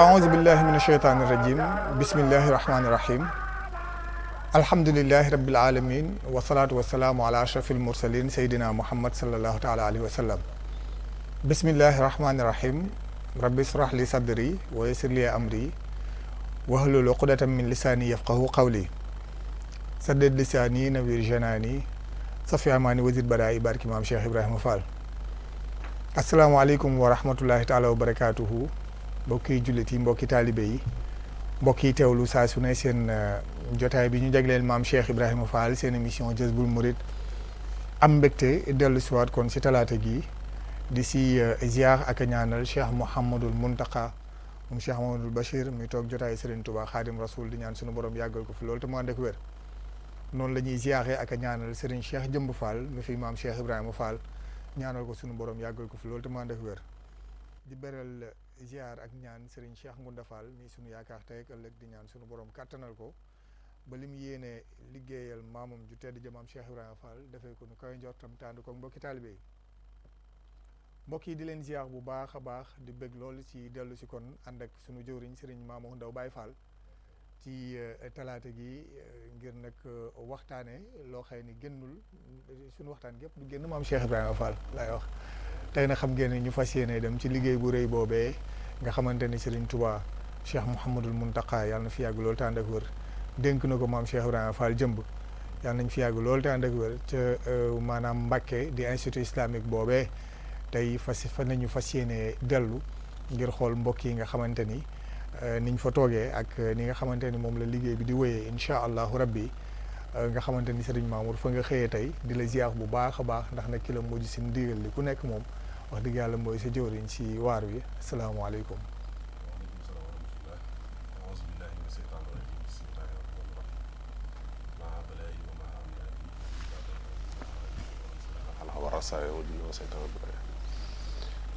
أعوذ بالله من الشيطان الرجيم بسم الله الرحمن الرحيم الحمد لله رب العالمين والصلاة والسلام على أشرف المرسلين سيدنا محمد صلى الله تعالى عليه وسلم بسم الله الرحمن الرحيم رب اشرح لي صدري ويسر لي أمري واحلل عقدة من لساني يفقهوا قولي سدد لساني نوير جناني صفي أماني وزيد بدائي بارك إمام شيخ إبراهيم فال السلام عليكم ورحمة الله تعالى وبركاته mbokki jullit yi mbokki taalibe yi mbokk yi teewlu saa su ne seen jotaay bi ñu jagleel maam Cheikh Ibrahima Fall seen émission Jazboul Mouride am mbégte dellu siwaat kon si talaata gi di si ziar ak ñaanal Cheikh Mouhamadul Mountakha moom Cheikh Mouhamadul Bachir mi toog jotaay Serigne Touba Khadim Rasoul di ñaan sunu borom yàggal ko fi loolu te mu ànd ak wér noonu la ñuy ziaree ak ñaanal Serigne Cheikh Jëmb Fall mi fi maam Cheikh Ibrahima Fall ñaanal ko sunu borom yàggal ko fi loolu te mu ànd ak wér di beral ziar ak ñaan Serigne Cheikh Ngounda Fall mi sunu yaakaar tey ak ëllëg di ñaan sunu borom kàttanal ko ba li mu yéene liggéeyal maamam ju tedd jëmaam Cheikh Ibrahima Fall defee ko nu koy njortam tànd ko mbokki taalibe yi mbokk yi di leen ziar bu baax a baax di bëgg loolu ci dellu si kon ànd ak sunu jëwriñ Serigne Mamadou Ndaw Baye Fall ci talaata gi ngir nag waxtaane loo xëy ni génnul sunu waxtaan gépp du génn maam Cheikh Ibrahima Fall laay wax tey nag xam ngeen ne ñu fas yéene dem ci liggéey bu rëy boobee nga xamante ni Serigne Touba Cheikh Mouhamadul Mountakha yàlla na fi yàgg loolu te ànd ak wér dénk na ko maam Cheikh Ibrahima Fall jëmb yàlla nañ fi yàgg loolu te ànd ak wér ca maanaam Mbàkke di institut islamique boobee tey fa nañu fas yéene dellu ngir xool mbokk yi nga xamante ni niñ fa toogee ak ni nga xamante ni moom la liggéey bi di wéyee incha allahu rabbi nga xamante ni Serigne Mamour fa nga xëyee tey di la ziar bu baax a baax ndax nag ki la mujj si ndigal li ku nekk moom wax dëgg yàlla mooy sa jëwriñ si waar wi asalaamaaleykum.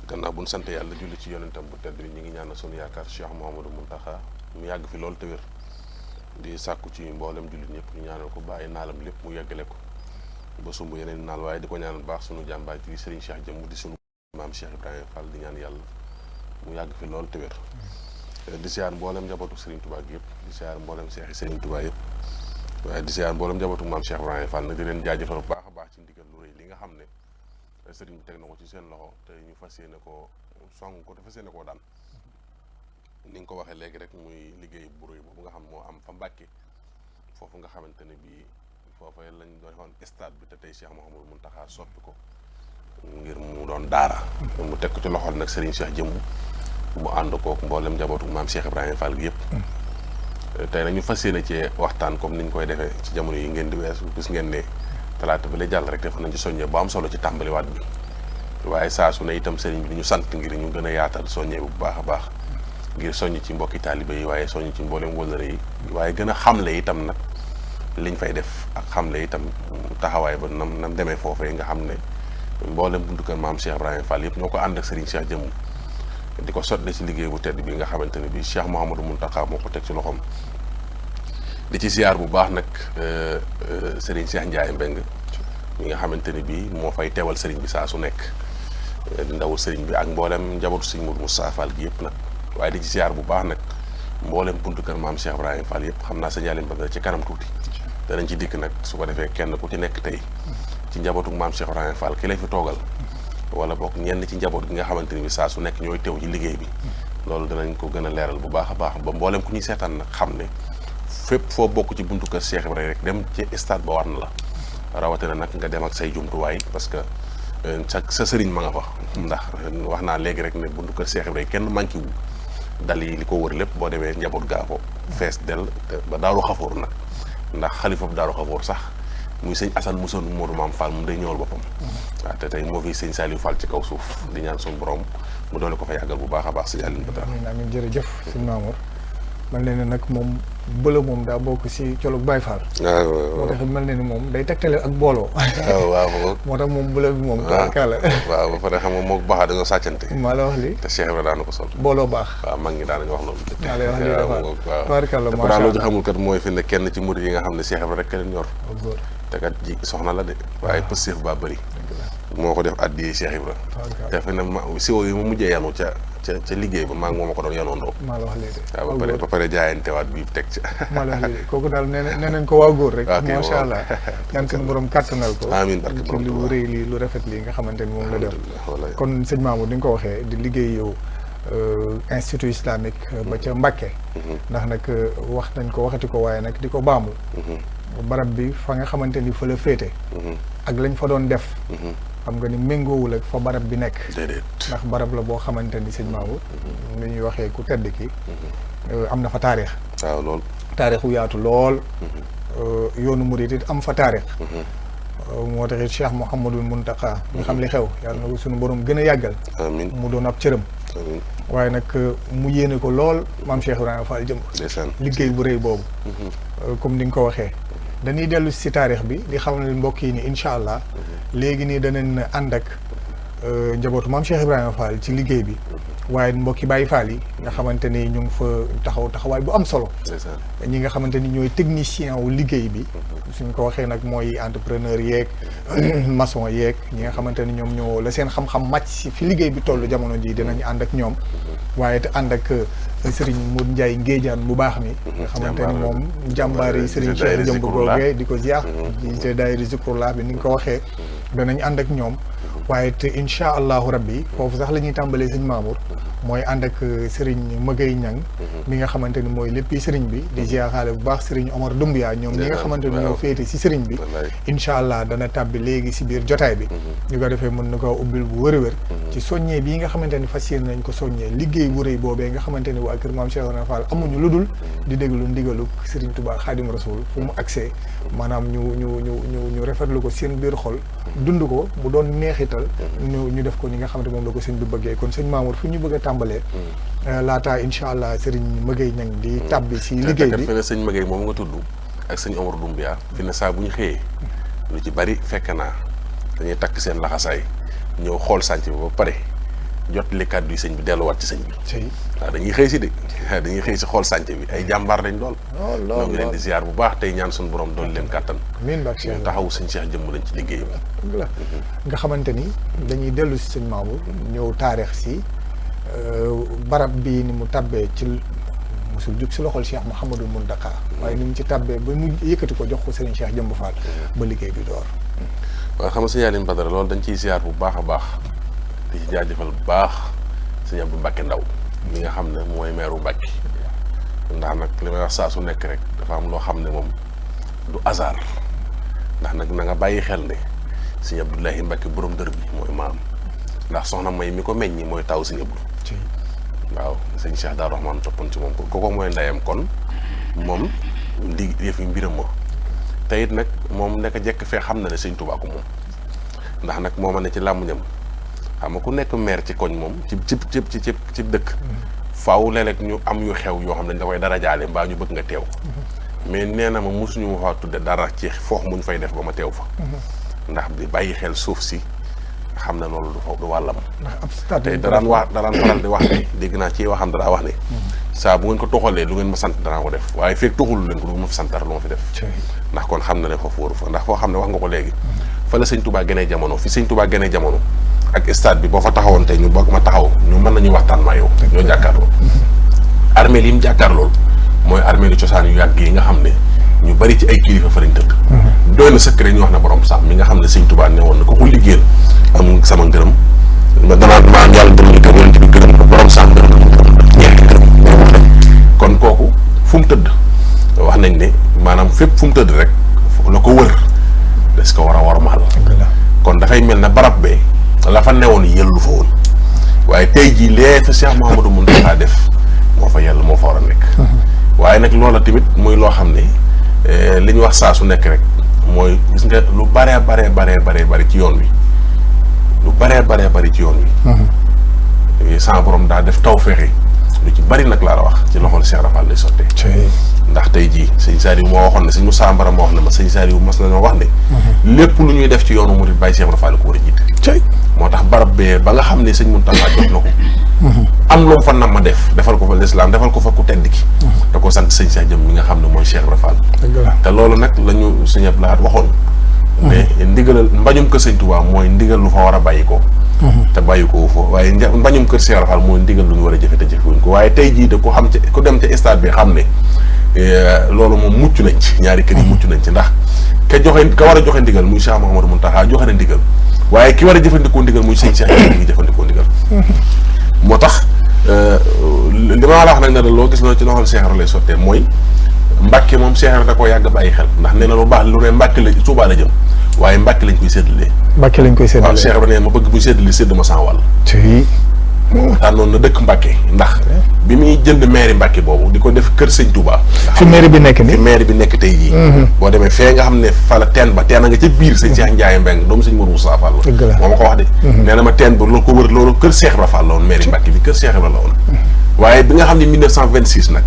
gannaaw bu ñu sant yàlla julli ci yonentam bu tedd bi ñu ngi ñaanal sunu yaakaar Cheikh Mouhamadou Mountakha mu yàgg fi loolu te wér di sàkku ci mboolem jullit ñëpp ñu ñaanal ko bàyyi naalam lépp mu yeggale ko ba sumb yeneen naal waaye di ko ñaanal baax sunu jàmbaay ci Serigne Cheikh jëmm di sunu maam Cheikh Ibrahima Fall di ñaan yàlla mu yàgg fi loolu te wér di siyaar mboolem njabootu Serigne Touba gi yëpp di siyaar mboolem Cheikh yi Serigne Touba yëpp waaye di siyaar mboolem njabootu maam Cheikh Ibrahima Fall nag di leen jaajëfal bu baax a baax ci ndigal lu rëy li nga xam ne Serigne bi teg na ko ci seen loxo te ñu fas yéene ko song ko te fas yéene koo daan ni nga ko waxee léegi rek muy liggéey bu rëy boobu nga xam moo am fa Mbàkke foofu nga xamante ne bii foofa lañ doon waxoon stade bi te tey Cheikh Mouhamadou Mountakha soppi ko ngir mu doon daara mu teg ko ci loxol nag Serigne Cheikh jëmb mu ànd kook mboolem njabootu maam Cheikh Ibrahima Fall gi yëpp tey nag ñu fas yéene ci waxtaan comme niñ koy defee ci jamono yi ngeen di weesu gis ngeen ne talaata bi la jàll rek def nañ ci soññee bu am solo ci tàmbaliwaat bi waaye saa su ne itam Serigne bi ñu sant ngir ñu gën a yaatal soññee bu baax a baax ngir soññ ci mbokki taalibe yi waaye soññ ci mboolem wëllëre yi waaye gën a xamle itam nag liñ fay def ak xamle itam taxawaay ba nam demee foofee nga xam ne mboolem buntu kër maam Cheikh Ibrahima Fall yëpp ñoo ko ànd ak Serigne Cheikh jëmm di ko sotle ci liggéey bu tedd bi nga xamante ne bii Cheikh Mouhamadou Mountakha moo ko teg ci loxoom di ci ziar bu baax nag Serigne Cheikh Ndiaye Mbeng mi nga xamante ne bii moo fay teewal Serigne bi saa su nekk di ndawul Serigne bi ak mboolem njabootu Serigne Mourou Moussa Fall gi yëpp nag waaye di ci ziar bu baax nag mboolem buntu kër maam Cheikh Ibrahima Fall yëpp xam naa sa njaalim ba ci kanam tuuti danañ ci dikk nag su ko defee kenn ku ci nekk tey ci njabootu maam Cheikh Ibrahima Fall ki lay fi toogal wala boog ñenn ci njaboot gi nga xamante ni bi saa su nekk ñooy teew ci liggéey bi loolu danañ ko gën a leeral bu baax a baax ba mboolem ku ñuy seetaan nag xam ne fépp foo bokk ci buntu kër Cheikh Ibrahima rek dem ci stade ba war na la rawatina nag nga dem ak say jumtuwaay parce que sa sëriñ ma nga fa ndax wax naa léegi rek ne buntu kër Cheikh Ibrahima kenn manqué wu dal yi li ko wër lépp boo demee njaboot gaa ko fees del ba Daaru Xafoor nag ndax xalifa bu Daaru Xafoor sax muy sëñ Assane Moussa Modou Maam Fall mu day ñëwal boppam waaw te tey moo fi sëñ Saliou Fall ci kaw suuf di ñaan suñu borom mu doole ko fa yàggal bu baax a baax sëñ Aliou Bata amiin jërëjëf sëñ Mamour man leen nag moom bëla moom daa bokk si colug Baye Fall moo tax mel ne ni moom day tegtale ak booloo waaw moo tax moom bëla bi moom tabarkàlla waaw ba pare xam nga moo baax dañoo sàccante maa la wax li te Cheikh Ibrahima daana ko sol booloo baax waaw mag ñi daanañu wax loolu maa lay wax li dafa waaw tabarkàlla te pourtant loolu xamul kat mooy fi ne kenn ci murid yi nga xam ne Cheikh Ibrahima rek leen ñor te kat ji soxna la de waaye pëstéef baa bëri moo ko def addiyee Cheikh Ibrahima te fi ne siwo yi mu mujjee yanu ca ca liggéey ba maa ngi moom a ko doon yanoondoo. maa la wax léegi waaw ba pare jaayantewaat bii teg ci. maa la wax léegi kooku daal nee nañ ko waa góor rek. macha allah ñaan suñu borom kàttanal ko. amiin barke borom ci lu rëy lii lu rafet lii nga xamante ni moom la def. kon sëñ Mamour ni nga ko waxee di liggéey yow institut islamique ba ca Mbàkke. ndax nag wax nañ ko waxati ko waaye nag di ko baamu. barab bi fa nga xamante ni fa la féete. ak lañ fa doon def. xam nga ni méngoowul ak fa barab bi nekk. ndax barab la boo xamante ni sëñ Mamour. ni ñuy waxee ku tedd ki. am na fa taarix. waaw lool. taarix wu yaatu lool. yoonu murit it am fa taarix. moo taxit Cheikh Mouhamadul Mountakha nga xam li xew yàlla na ko suñu borom gën a yàggal. amiin mu doon ab cëram. waaye nag mu yéene ko lool maam Cheikh Ibrahima Fall jëm. liggéey bu rëy boobu. comme ni nga ko waxee. dañuy dellu si taarix bi di xam ne mbokk yi ni incha allah léegi nii danañ ànd ak njabootu maam Cheikh Ibrahima Fall ci liggéey bi waaye mbokki Baye Fall yi nga xamante ni ñu ngi fa taxawaay bu am solo. ñi nga xamante ni ñooy technicien wu liggéey bi. suñ ko waxee nag mooy entrepreneur yeeg maçon yeeg ñi nga xamante ni ñoom ñoo la seen xam-xam màcc si fi liggéey bi toll jamono ji dinañ ànd ak ñoom. waaye te ànd ak Serigne Modou Ndiaye Ngéejaan bu baax mi. nga xamante ni moom jàmbaar yi Serigne Cheikh Jëmb googee di ko ziar. jiite daayira Zikrullah bi ni nga ko waxee. danañ ànd ak ñoom. waaye te incha allahu rabbi foofu sax la ñuy tàmbalee sëñ Mamour mooy ànd ak Serigne Magay Ñang mi nga xamante ni mooy léppi Serigne bi di ziyaxaale bu baax Serigne Omar Doumbia ñoom ñi nga xamante ni ñoo féete si Serigne bi incha allah dana tàbbi léegi si biir jotaay bi ñu ko defee mën na ko ubbil bu wër a wër ci soññee bii nga xamante ni fas yéene nañ ko soññee liggéey bu rëy boobee nga xamante ni waa kër Maam Cheikh Ibrahima Fall amuñu lu dul di déglu ndigalu Serigne Touba Khadim Rasoul fu mu accès maanaam ñu rafetlu ko seen biir xol dund ko bu doon neexital ñu def ko ni nga xamante moom la ko sëñ bi bëggee kon sëñ Mamour fu ñu bëgg a tàmbalee laataa incha allah Serigne Magay Ñang di tàbbi si liggéey bi fi ne sëñ Magay moom nga tudd ak sëñ Omar Doumbia fi ne saa bu ñu xëyee lu ci bari fekk naa dañuy takk seen laxasaay ñëw xool sànc bi ba pare jot li kàddu yi sëñ bi delluwaat ci sëñ bi waaw dañuy xëy si de dañuy xëy si xool sànc bi ay jàmbaar lañ lool ñoo ngi leen di ziar bu baax tey ñaan suñu borom doon leen kàttan amiin bak Cheikh taxawu sëñ Cheikh jëmm lañ ci liggéey bi nga xamante ni dañuy dellu si sëñ Mamour ñëw taarix si barab bii ni mu tabbee ci musul jug si loxol Cheikh Mouhamadul Mountakha waaye ni mu ci tabbee ba mu yëkkati ko jox ko Serigne Cheikh Jëmb Fall ba liggéey bi door waaw xam nga sëñ Aline Badara loolu dañ ciy ziar bu baax a baax di ci jaajëfal bu baax sëñ Abdou Mbacke Ndaw mi nga xam ne mooy meeru Mbacke ndax nag li may wax saa su nekk rek dafa am loo xam ne moom du hasard ndax nag na nga bàyyi xel ne sëñ Abdoulahi Mbacke borom dër bi mooy maam ndax soxna May mi ko meññi mooy taw sëñ Abdou waaw sëñ Cheikh Daaru Rahmaan toppoon ci moom kooku mooy ndeyam kon moom ndi yëfi mbiram ma te it nag moom nekk jekk fee xam na ne sëñ Tuubaa ko moom ndax nag moo ma ne ci làmmuñam xam nga ku nekk maire ci koñ moom ci dëkk faaw léeg-léeg ñu am yu xew yoo xam ne dañ da koy dara jaale mbaa ñu bëgg nga teew mais nee na ma mosuñu ma faa tudde dara ci foox muñ fay def ba ma teew fa ndax di bàyyi xel suuf si xam ne loolu du wàllam te daraan faral di wax ne dégg naa ci waxam dara wax ne saa bu ngeen ko toxalee lu ngeen ma sant danaa ko def waaye feeg toxalu leen ko du ma fi sant dara lu ma fi def ndax kon xam na ne foofu wóoru fa ndax foo xam ne wax nga ko léegi fa la sëñ Touba gënee jamono fi sëñ Touba gënee jamono ak stade bi boo fa taxawoon tey ñu bëgg ma taxaw ñu mën nañu waxtaan maa yow ñoo jàkkaarloo armée li mu jàkkaarlool mooy armée li cosaan yu yàgg yi nga xam ne ñu bari ci ay kilifa fa lañ tëdd doy na sëkk rek ñu wax ne borom sax mi nga xam ne sëñ Touba ne woon na ko liggéeyal am sama ngërëm danaan maa yàlla gërëm gërëm yonent bi gërëm ko borom sax ngërëm ñeenti gërëm kon kooku fu mu tëdd wax nañ ne maanaam fépp fu mu tëdd rek la ko wër des ko war a wormaal kon dafay mel ne barab bee la fa newoon yellu fa woon waaye tey jii lee fa Cheikh Mouhamadou Mountakha def moo fa yell moo fa war a nekk waaye nag loola tamit muy loo xam ne li ñu wax saa su nekk rek mooy gis nga lu baree bari ci yoon wi lu baree bari ci yoon wi sama borom daa def taw fexe lu ci bari nag laa la wax ci loxol Cheikh Rafal lay sottee ndax tey jii sëñ Saliou moo waxoon ne sëñ Moussa Mbara moo wax ne ma sëñ Saliou mas nañoo wax ne lépp lu ñuy def ci yoonu murid bàyyi Cheikh Rafal ko war a jiite moo tax barab bee ba nga xam ne sëñ Mountakha jox na ko am lu mu fa nam ma defal ko fa l'islam defal ko fa ku tedd ki da ko sant sëñ Cheikh Jëm mi nga xam ne mooy Cheikh Rafal te loolu nag la ñu sëñ Abdou Lahad waxoon mais ndigalal mbañum ko sëñ Touba mooy ndigal lu fa war a bàyyi ko te bàyyi ko foofu waaye mbañum kër Cheikh Rafal mooy ndigal lu ñu war a jëfe te jëfewuñ ko waaye tey jii de ku xam ci ku dem ci stade bi xam ne loolu moom mucc nañ ci ñaari kër yi mucc nañ ci ndax ka war a joxe ndigal muy Cheikh Mouhamadou Mountakha joxe na ndigal waaye ki war a jëfandikoo ndigal muy sëñ Cheikh yi ngi jëfandikoo ndigal moo tax li ma la wax nag ne la loo gis loolu ci loxol Cheikh Rafal lay sottee mooy Mbàkke moom Cheikh Rafal da koo yàgg bàyyi xel ndax nee na lu baax lu ne Mbàkke la Tuubaa la jëm waaye Mbàkke lañ koy séddalee. Mbàkke lañ koy séddalee waaw Cheikh Rafal nee ma bëgg bu séddale sédd ma sans wàll. tànnoon na dëkk Mbàkke ndax bi muy jënd mairie Mbàkke boobu di ko def kër sëñ Touba. fi mairie bi nekk nii fi mairie bi nekk tey jii. boo demee fee nga xam ne fa la teen ba teen a nga ca biir sëñ Cheikh Ndiaye Mbeng doomu sëñ Mourou Moussa Fall la. moo ma ko wax de. nee na ma teen ba loolu ko wër loolu kër Cheikh Ibra Fall la woon mairie Mbàkke bi kër Cheikh Ibra la woon. waaye bi nga xam ne 1926 nag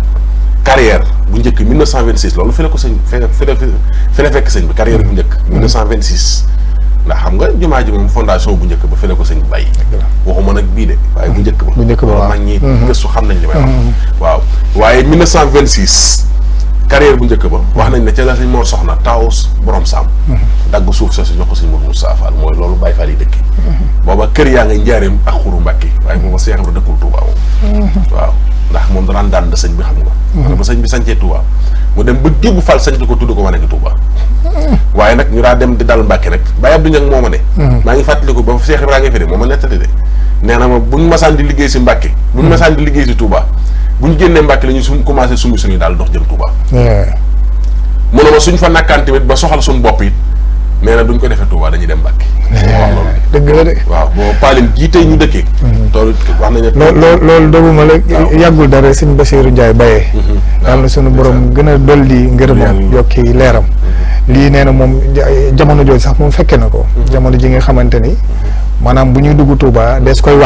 carrière bu njëkk 1926 loolu fi la ko sëñ fi la fekk sëñ bi carrière bu njëkk 1926 ndax xam nga jumaa ji moom fondation bu njëkk ba fi la ko sëñ bàyyi waxuma nag bii de waaye bu njëkk ba mag ñi gëstu xam nañ li may wax waaw waaye 1926 carrière bu njëkk ba wax nañ ne ca la sëñ Mor Soxna taaw borom saam dagg suuf sa si jox ko sëñ Mourou Moussa Fall mooy loolu Baye Fall yi dëkk booba kër yaa ngay njaareem ak xuru Mbàkke waaye booba Cheikh Ibra dëkkul Touba moom waaw ndax moom danaan daan da sëñ bi xam nga ba sëñ bi sañcee Touba mu dem ba Gébu Fall sañ ko tudd ko wane ngi Touba waaye nag ñu daa dem di dal Mbàkke rek Baye Abdou Niang moo ma ne maa ngi fàttaliku ba Cheikh Ibra nga fi de moo ma nettali de nee na ma buñ masaan di liggéey si Mbàkke buñ masaan di liggéey si Touba buñ génnee Mbàkke la ñu commencé sumbi suñu daal dox jëm Touba mu ne ma suñ fa nakkaan tamit ba soxal suñu bopp it nee na duñ ko defee Touba dañuy dem Mbàkke wax loolu dëgg la de waaw boo paalin jii tey ñu dëkkee toolu wax nañ loolu doguma la yàggul dara sëñ Bassirou Ndiaye Baye yàlla na suñu borom gën a dolli ngërëmam yokki leeram lii nee na moom jamono jooju sax moom fekke na ko jamono ji nga xamante ni maanaam bu ñuy dugg Touba des koy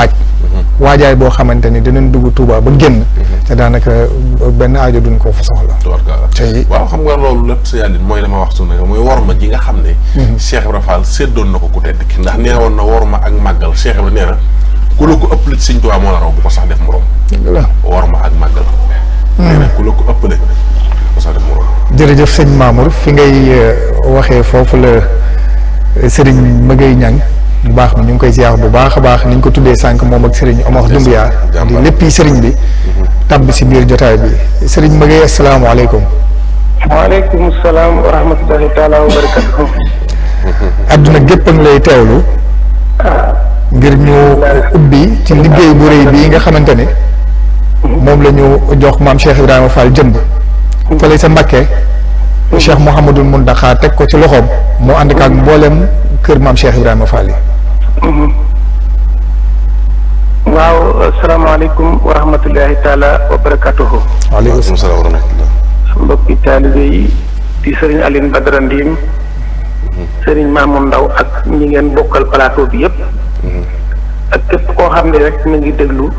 waajaay boo xamante ni dinañ dugg Touba ba génn te daanaka benn aajo duñ ko fa soxla waaw xam nga loolu lépp sa yàllit mooy dama wax su ne mooy worma ji nga xam ne Cheikh Ibra Fall séddoon na ko ku tedd ki ndax nee woon na worma ak màggal Cheikh Ibra nee na ku la ko ëppale ci Sëñ Touba moo la raw bu ko sax def morom worma ak màggal nee na ku la ko ëppale bu ko sax def morom jërëjëf sëñ Mamour fi ngay waxee foofu la Serigne Maguette Niang bu baax mi ñu ngi koy ziar bu baax a baax ni ñu ko tuddee sànq moom ak Serigne Omar Doumbia di léppi Serigne bi tàbb si biir jotaay bi Serigne Maguette asalaamaaleykum. waaleykum salaam wa rahmatullahi taala wa barakatuh. adduna gépp a ngi lay teewlu. ngir ñu ubbi ci liggéey bu rëy bii nga xamante ne moom la ñu jox maam Cheikh Ibrahima Fall jëmb. fële sa Mbakke. Cheikh Mouhamadou Mountakha teg ko ci loxoom mu ànd ak mboolem kër maam Cheikh Ibrahima Fall yi. waaw asalaamaaleykum wa rahmatullahi taala wa barakatuhu. waaleykum salaam wa rahmatullah. mbokki taalibe yi di sëriñ Aline Badara Ndim sëriñ Mamour Ndaw ak ñi ngeen bokkal plateau bi yëpp. ak képp koo xam ne rek mi ngi déglu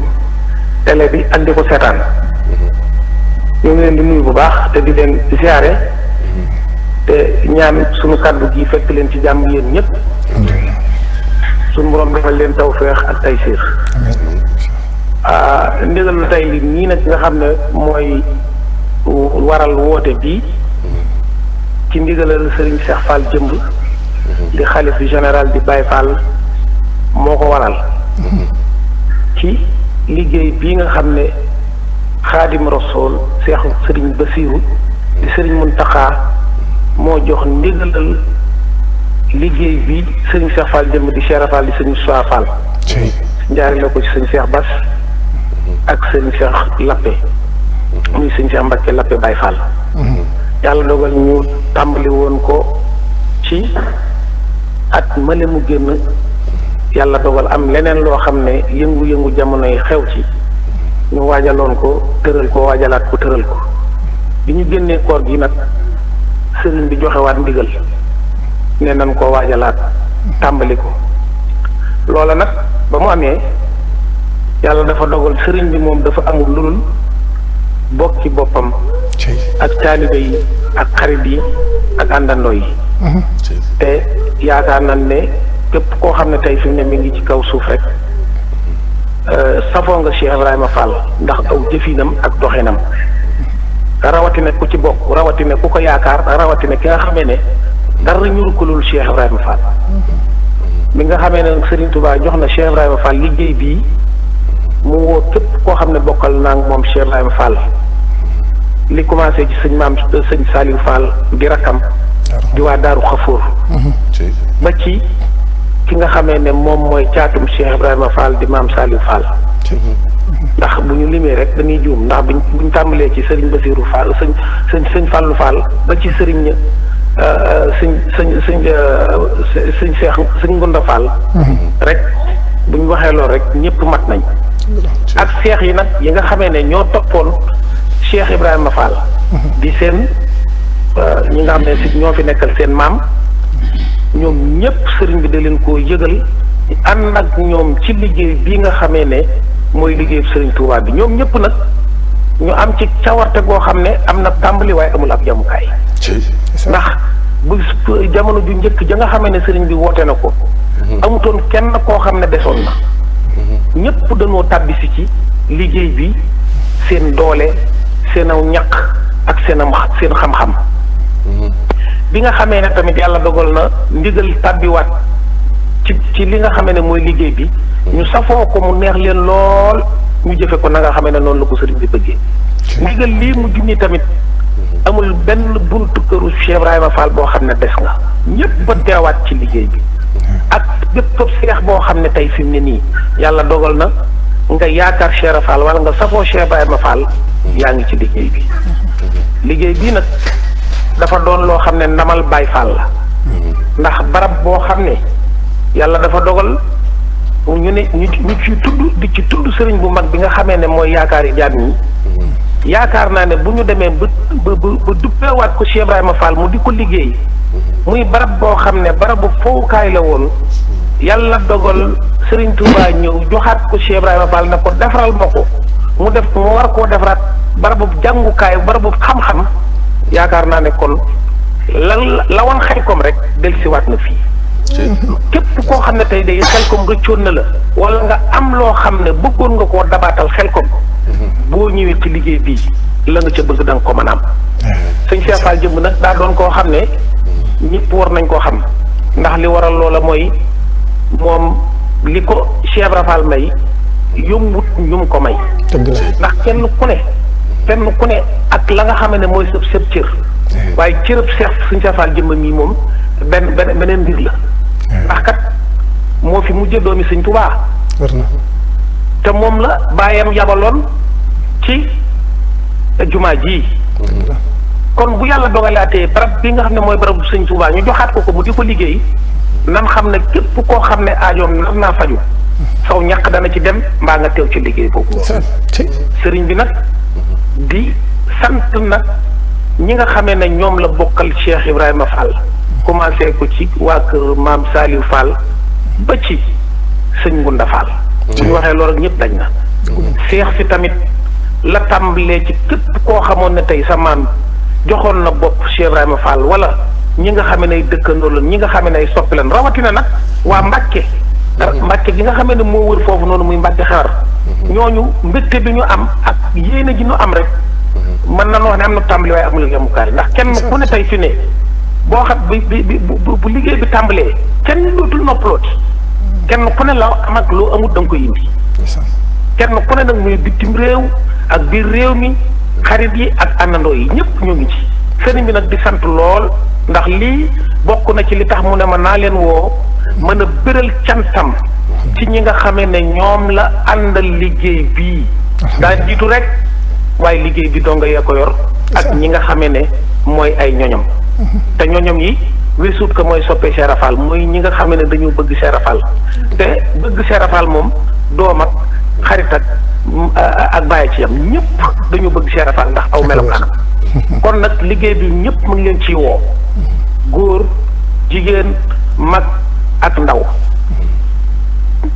télé bi ak di ko seetaan. ñu ngi leen di nuyu bu baax te di leen ziare. te ñaan suñu kàddu gi fekk leen ci jàmm yéen ñëpp. suñu borom defal leen tawfeex ak taysiir. ndigal lu tey li nii nag nga xam ne mooy waral woote bii ci ndigalal Serigne Cheikh Fall jëmb di xalif général di Baye Fall moo ko waral ci liggéey bii nga xam ne Xaadim Rasool Cheikh Serigne Bassirou di Serigne Mountakha moo jox ndigalal liggéey bi Serigne Cheikh Fall jëmb di Cheikh Fall di Serigne Soa Fall njaari la ko ci Serigne Cheikh Bass ak Serigne Cheikh Lappé muy Serigne Cheikh Mbacké Lappé Baye Fall yàlla dogal ñu tàmbali woon ko ci at male mu génn yàlla dogal am leneen loo xam ne yëngu-yëngu jamono yi xew ci ñu waajaloon ko tëral ko waajalaat ko tëral ko bi ñu génnee koor gi nag sëriñ bi joxewaat ndigal ne nañ koo waajalaat tàmbali ko loola nag ba mu amee yàlla dafa dogal sëriñ bi moom dafa amul lu dul bokki boppam ak taalibe yi ak xarit yi ak àndandoo yi te yaakaar nañ ne képp koo xam ne tey fi mu ne mi ngi ci kaw suuf rek safoo nga Cheikh Ibrahima Fall ndax aw jëfinam ak doxinam rawatina ku ci bokk rawatina ku ko yaakaar rawatina ki nga xamee ne dara ñuru ko lul Cheikh Ibrahima Fall bi nga xamee ne Serigne Touba jox na Cheikh Ibrahima Fall liggéey bii mu woo képp koo xam ne bokkal naa moom Cheikh Ibrahima Fall li commencé ci sëñ Saliou Fall di rakkam di waa Daaru Xafoor ba ci ki nga xamee ne moom mooy caatum Cheikh Ibrahima Fall di maam Saliou Fall ndax bu ñu limee rek dañuy juum ndax buñ tàmbalee ci sëriñ Basirou Fall sëñ Fallou Fall ba ci sëriñ sëñ Ngunda Fall rek bu ñu waxee loolu rek ñëpp mat nañ ak seex yi nag yi nga xamee ne ñoo toppoon Cheikh Ibrahima Fall di seen ñi nga xam ne si ñoo fi nekkal seen maam ñoom ñëpp sëriñ bi da leen koo yëgal ànd ak ñoom ci liggéey bii nga xamee ne mooy liggéeyu sëriñ Touba bi ñoom ñëpp nag ñu am ci cawarte goo xam ne am na tàmbali waaye amul ab jamukaay ndax bu jamono ju njëkk ja nga xamee ne sëriñ bi woote na ko amutoon kenn koo xam ne desoon na ñëpp dañoo tàbbisi ci liggéey bi seen doole seen aw ñaq ak seen xam-xam bi nga xamee ne tamit yàlla dogal na ndigal tàbbiwaat ci li nga xamee ne mooy liggéey bi ñu safoo ko mu neex leen lool ñu jëfe ko na nga xamee ne noonu la ko sëriñ bi bëggee ndigal lii mu junni tamit amul benn buntu këru Cheikh Ibrahima Fall boo xam ne des nga ñëpp ba teewaat ci liggéey bi ak bépp seex boo xam ne tey fi mu ne nii yàlla dogal na nga yaakaar Cheikh Ibrahima Fall wala nga safoo Cheikh Ibrahima Fall yaa ngi ci liggéey bi liggéey bii nag dafa doon loo xam ne ndamal Baay Fall la ndax barab boo xam ne yàlla dafa dogal ñu ne ñu ci tudd sëriñ bu mag bi nga xamee ne mooy yaakaar yi jaam ñi yaakaar naa ne bu ñu demee ba duppeewaat ko Cheikh Ibrahima Fall mu di ko liggéey muy barab boo xam ne barabu fowukaay la woon yàlla dogal sëriñ Touba ñëw joxaat ko Cheikh Ibrahima Fall ne ko defaral ma ko mu war koo defaraat barabu jàngukaay barabu xam-xam yaakaar naa ne kon la woon Xelkom rek dellusiwaat na fii képp koo xam ne tey day Xelkom rëccoon na la wala nga am loo xam ne bëggoon nga koo dabaatal Xelkom boo ñëwee ci liggéey bii la nga ca bëgg da nga ko mën a am sëñ Cheikh Fall jëmb nag daa doon koo xam ne ñëpp war nañ koo xam ndax li waral loola mooy moom li ko Cheikh Ibra Fall may yombut ñum ko may ndax kenn ku ne ak la nga xam ne mooy sëb cër waaye cërëb sëñ Cheikh Fall jëmb mii moom beneen mbir la ndax kat moo fi mujjee doomi sëñ Tuubaa te moom la baayam yabaloon ci jumaa ji kon bu yàlla dogalaatee barab bi nga xam ne mooy barabu sëñ Tuubaa ñu joxaat ko mu di ko liggéey nan xam ne képp koo xam ne aajoom nar naa faju saw ñàq dana ci dem mbaa nga teew ci liggéey boobu sëriñ bi nag di sant nag ñi nga xamee ne ñoom la bokkal Cheikh Ibrahima Fall commencé ko ci waa kër maam Saliou Fall ba ci sëñ Ngunda Fall bu ñu waxee loolu ñëpp dañ na seex si tamit la tàmbalee ci képp koo xamoon ne tey sa maam joxoon na bopp Cheikh Ibrahima Fall wala ñi nga xam ne ay dëkkandoo la ñi nga xam ne ay soppi lan rawatina nag waa Mbàkke gi nga xam ne moo wër foofu noonu muy Mbàkke Xewar ñooñu mbégte bi ñu am ak yéene ji ñu am rek mën na wax ne am na tàmbali waaye amul yemukaay ndax kenn ku ne tey fi ne boo xam bu liggéey bi tàmbalee kenn dootul noppalooti kenn ku ne la am ak loo amut da nga koy indi kenn ku ne nag muy bitim réew ak biir réew mi xarit yi ak àndandoo yi ñëpp ñoo ngi ci sëriñ bi nag di sant lool ndax lii bokk na ci li tax mu ne ma naa leen woo mën a bëral cantam ci ñi nga xamee ne ñoom la àndal liggéey bii daa jiitu rek waaye liggéey bi donga yee ko yor ak ñi nga xamee ne mooy ay ñoñom te ñoñom yi weesuut ko mooy soppee Cheikh Rafal mooy ñi nga xamee ne dañoo bëgg Cheikh Rafal te bëgg Cheikh Rafal moom doom ak xarit ak bàyyi ci yam ñëpp dañoo bëgg Cheikh Rafal ndax aw melokaanam kon nag liggéey bi ñëpp mu ngi leen ciy woo góor jigéen mag ak ndaw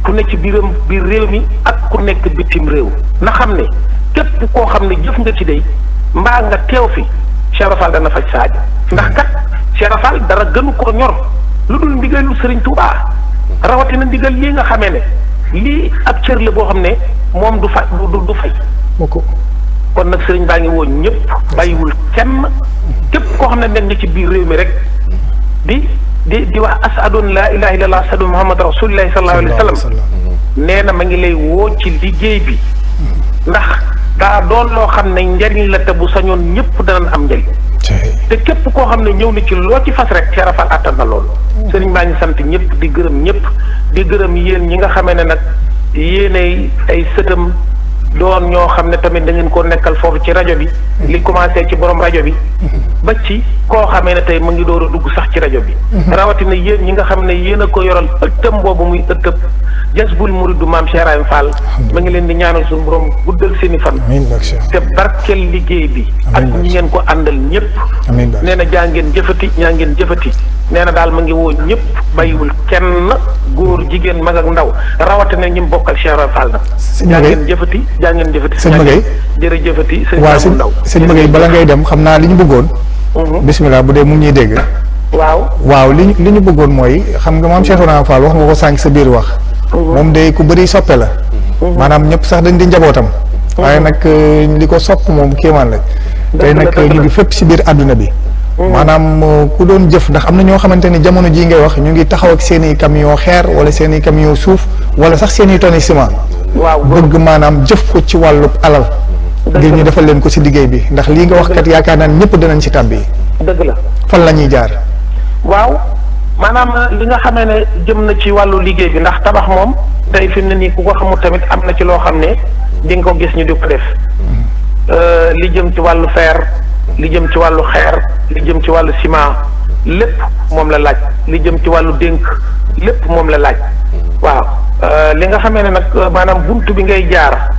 ku nekk ci biir réew mi ak ku nekk bitim réew na xam ne képp koo xam ne jëf nga ci day mbaa nga teew fi Cheikh Rafal dana faj saajo ndax kat Cheikh Rafal dara gënu koo ñor lu dul ndigalu Sëriñ Tuubaa rawatina ndigal lii nga xamee ne lii ab cër la boo xam ne moom du fay kon nag sëriñ baa ngi woo ñëpp bàyyiwul kenn képp koo xam ne nekk nga ci biir réew mi rek di di wax ashadu an laa ilaha illallah ashadu muhammad rasulillahi sallallahu alayhi wa sallam nee na ma ngi lay woo ci liggéey bi ndax daa doon loo xam ne njariñ la te bu sañoon ñëpp danañ am njariñ te képp koo xam ne ñëw na ci loo ci fas rek Cheikh Rafal attan na loolu sëriñ baa ngi sant ñëpp di gërëm ñëpp di gërëm yéen ñi nga xamee ne nag yéenay ay sëtam doon ñoo xam ne tamit da ngeen ko nekkal foofu ci rajo bi li commencé ci borom rajo bi ba ci koo xamee ne tey mu ngi door a dugg sax ci rajo bi rawatina yéen ñi nga xam ne yéen a ko yoral ëttam boobu muy ëttëb Jazbul Muridu maam Cheikh Ibrahima Fall ma ngi leen di ñaanal suñu borom guddal seeni fan te barkeel liggéey bi ak ñi ngeen ko àndal ñëpp nee na jaa ngeen jëfati ñaa ngeen jëfati nee na daal ma ngi woo ñëpp bàyyiwul kenn góor jigéen mag ak ndaw rawatina ñi mu bokkal Cheikh Ibrahima Fall nag jaa ngeen jëfati jaa ngeen jëfati sëñ Maguette jërëjëfati sëñ waaw Ndaw sëñ Maguette bala ngay dem xam naa li ñu bëggoon bismillah bu dee mu ngi ñuy dégg waaw li ñu bëggoon mooy xam nga maam Cheikh Ibrahima Fall wax nga ko sànq sa biir wax moom de ku bëri soppe la maanaam ñëpp sax dañ di njabootam waaye nag li ko sopp moom kéemaan la tey nag ñu ngi fépp si biir àdduna bi maanaam ku doon jëf ndax am na ñoo xamante ni jamono jii ngay wax ñu ngi taxaw ak seen i camion xeer wala seen i camion suuf wala sax seen i tonnes ciment bëgg maanaam jëf ko ci wàllu alal ngir ñu defal leen ko si liggéey bi ndax lii nga wax kat yaakaar naa ñëpp dinañ si tàbbi dëgg la fan la ñuy jaar waaw maanaam li nga xamee ne jëm na ci wàllu liggéey bi ndax tabax moom tey fi mu ne nii ku ko xamul tamit am na ci loo xam ne di nga ko gis ñu di ko def li jëm ci wàllu fer li jëm ci wàllu xeer li jëm ci wàllu ciment lépp moom la laaj li jëm ci wàllu dénk lépp moom la laaj waaw li nga xamee ne nag maanaam buntu bi ngay jaar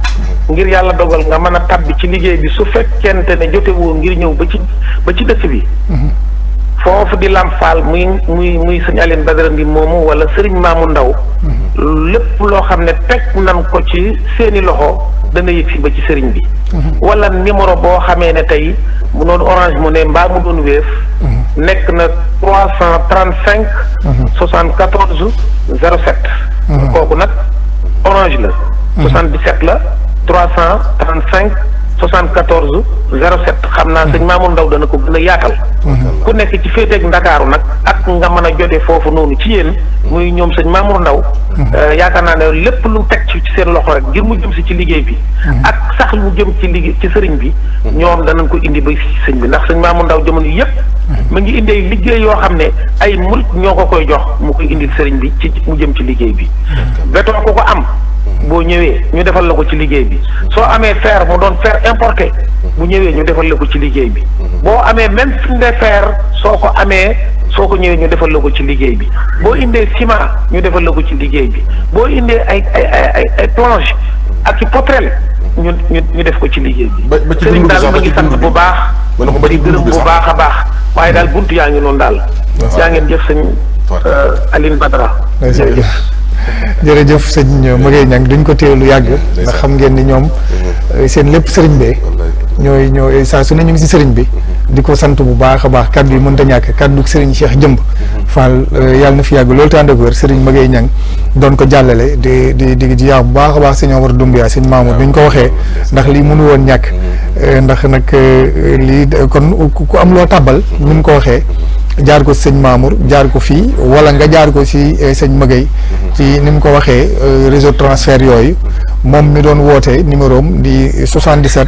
ngir yàlla dogal nga mën a tabbi ci liggéey bi su fekkente ne jote woo ngir ñëw ba ci dëkk bi foofu di Lamp Fall muy sëñ Aline Badara Ndim moomu wala sëriñ Maamu Ndaw lépp loo xam ne teg nan ko ci seeni loxo dana yëg si ba ci sëriñ bi wala numéro boo xamee ne tey mu doon Orange mu ne mbaa mu doon Wave nekk na 335 74 07 kooku nag Orange la 77 la 335 74 07 xam naa sëñ Mamour Ndaw dana ko gën a yaatal ku nekk ci féeteeg Ndakaaru nag ak nga mën a jote foofu noonu ci yéen muy ñoom sëñ Mamour Ndaw yaakaar naa ne lépp lu teg ci seen loxo rek ngir mu jëm si ci liggéey bi ak sax lu jëm ci liggéey ci sëriñ bi ñoom danañ ko indi ba ci sëñ bi ndax sëñ Mamour Ndaw jamono yëpp mu ngi indee liggéey yoo xam ne ay murit ñoo ko koy jox mu koy indil sëriñ bi ci mu jëm ci liggéey bi béton ko ko am boo ñëwee ñu defal la ko ci liggéey bi soo amee fer mu doon fer importé bu ñëwee ñu defal la ko ci liggéey bi boo amee même finde fer soo ko ñëwee ñu defal la ko ci liggéey bi boo indee ciment ñu defal la ko ci liggéey bi boo indee ay planche ak ci potrel ñu def ko ci liggéey bi sëriñ daal ma ngi sant bu baax di gërëm bu baax a baax waaye daal buntu yaa ngi noonu daal yaa ngeen jëf sëñ Aline Badara jërëjëf sëñ Maguette Niang duñ ko téye lu yàgg ndax xam ngeen ni ñoom seen lépp sëriñ bee ñooy saa su ne ñu ngi si sëriñ bi di ko sant bu baax a baax kaddu yi mënta ñàkk kaddu sëriñ Cheikh Jëmb Fall yàlla na fi yàgg loolu te ànd ak wér sëriñ Maguette Niang doon ko jàllale di yaa bu baax a baax sëñ Omar Doumbia sëñ Mamour duñ ko waxee ndax lii mënu woon ñàkk ndax nag lii kon ku am loo tàbbal ni mu ko waxee jaar ko sëñ Mamour jaar ko fii wala nga jaar ko si sëñ Maguette ci ni mu ko waxee réseau transfert yooyu moom mi doon woote numéro am di 77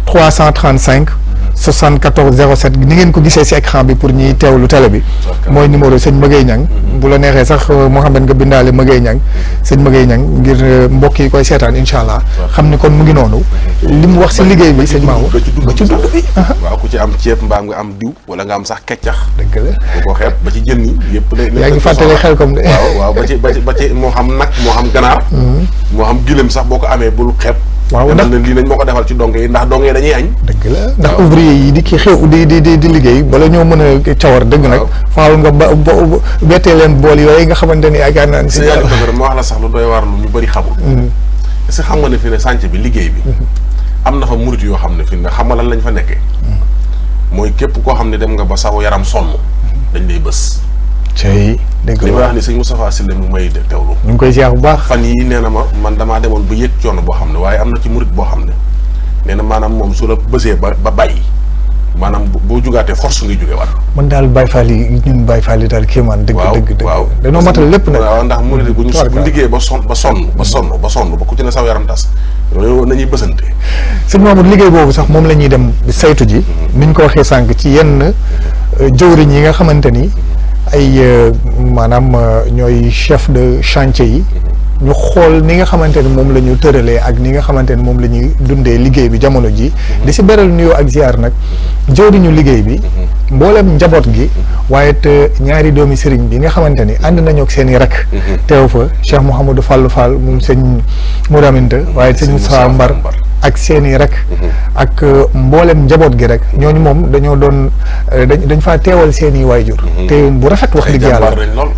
335 74 07 ni ngeen ko gisee si écran bi pour ñuy teewlu télé bi mooy numéro sëñ Maguette Niang bu la neexee sax Mouhamed nga bindaale Maguette Niang sëñ Maguette Niang ngir mbokk yi koy seetaan incha allah xam ni kon mu ngi noonu li mu wax si liggéey bi sëñ Mamour ba ci dund bi waaw ku ci am ceeb mbaam nga am diw wala nga am sax keccax dëgg la bu ko xeeb ba ci jën yi yëpp yaa ngi fàttali xel comme de waaw ba ci moo xam nag moo xam ganaar moo xam gilem sax boo ko amee bul xeeb waaw ndax lii nañ moo ko defal ci donge yi ndax donge yi dañuy añ dëgg la ndax ouvrier yi di ki xew di liggéey bala ñoo mën a cawar dëgg nag faaw nga bettee leen bool yooyu nga xamante ni yaakaar naa ni si yàlla ma wax la sax lu doy war lu ñu bëri xamul est-ce que xam nga ne fi ne sànc bi liggéey bi am na fa murit yoo xam ne fi ne xam nga lan lañ fa nekkee mooy képp koo xam ne dem nga ba saw yaram sonn dañ lay bës cey dëgg la li ma wax ni sëñ Moustapha Sylla mu may teewlu ñu ngi koy ziar bu baax fan yi nee na ma man damaa demoon ba yëg coono boo xam ne waaye am na ci murit boo xam ne nee na maanaam moom su la bësee ba bàyyi maanaam boo jugaatee force ngay jóge waat. man daal Baye Fall yi ñun Baye Fall yi daal kéemaan. dëgg waaw dañoo matal lépp nag. waaw ndax mu ne bu ñu liggéey ba sonn ba ku ci ne saw yaram tas loolu nañuy bësante. sëñ Mamadou liggéey boobu sax moom la ñuy dem saytu ji. niñ ko waxee sànq ci yenn jëwriñ yi nga xamante ni ay maanaam ñooy chef de chantier yi. ñu xool ni nga xamante ni moom la ñu tëralee ak ni nga xamante ni moom la ñuy dundee liggéey bi jamono ji di si beral nuyoo ak ziar nag jëwriñu liggéey bi mboolem njaboot gi waaye te ñaari doomi sëriñ bi nga xamante ni ànd nañu ak seen i rek teew fa Cheikh Mouhamadou Fallou Fall moom sëñ Mouraminta waaye sëñ Moussa Mbar ak seen i rek ak mboolem njaboot gi rek ñooñu moom dañoo doon dañ faa teewal seen i waayjur te bu rafet wax dëgg yàlla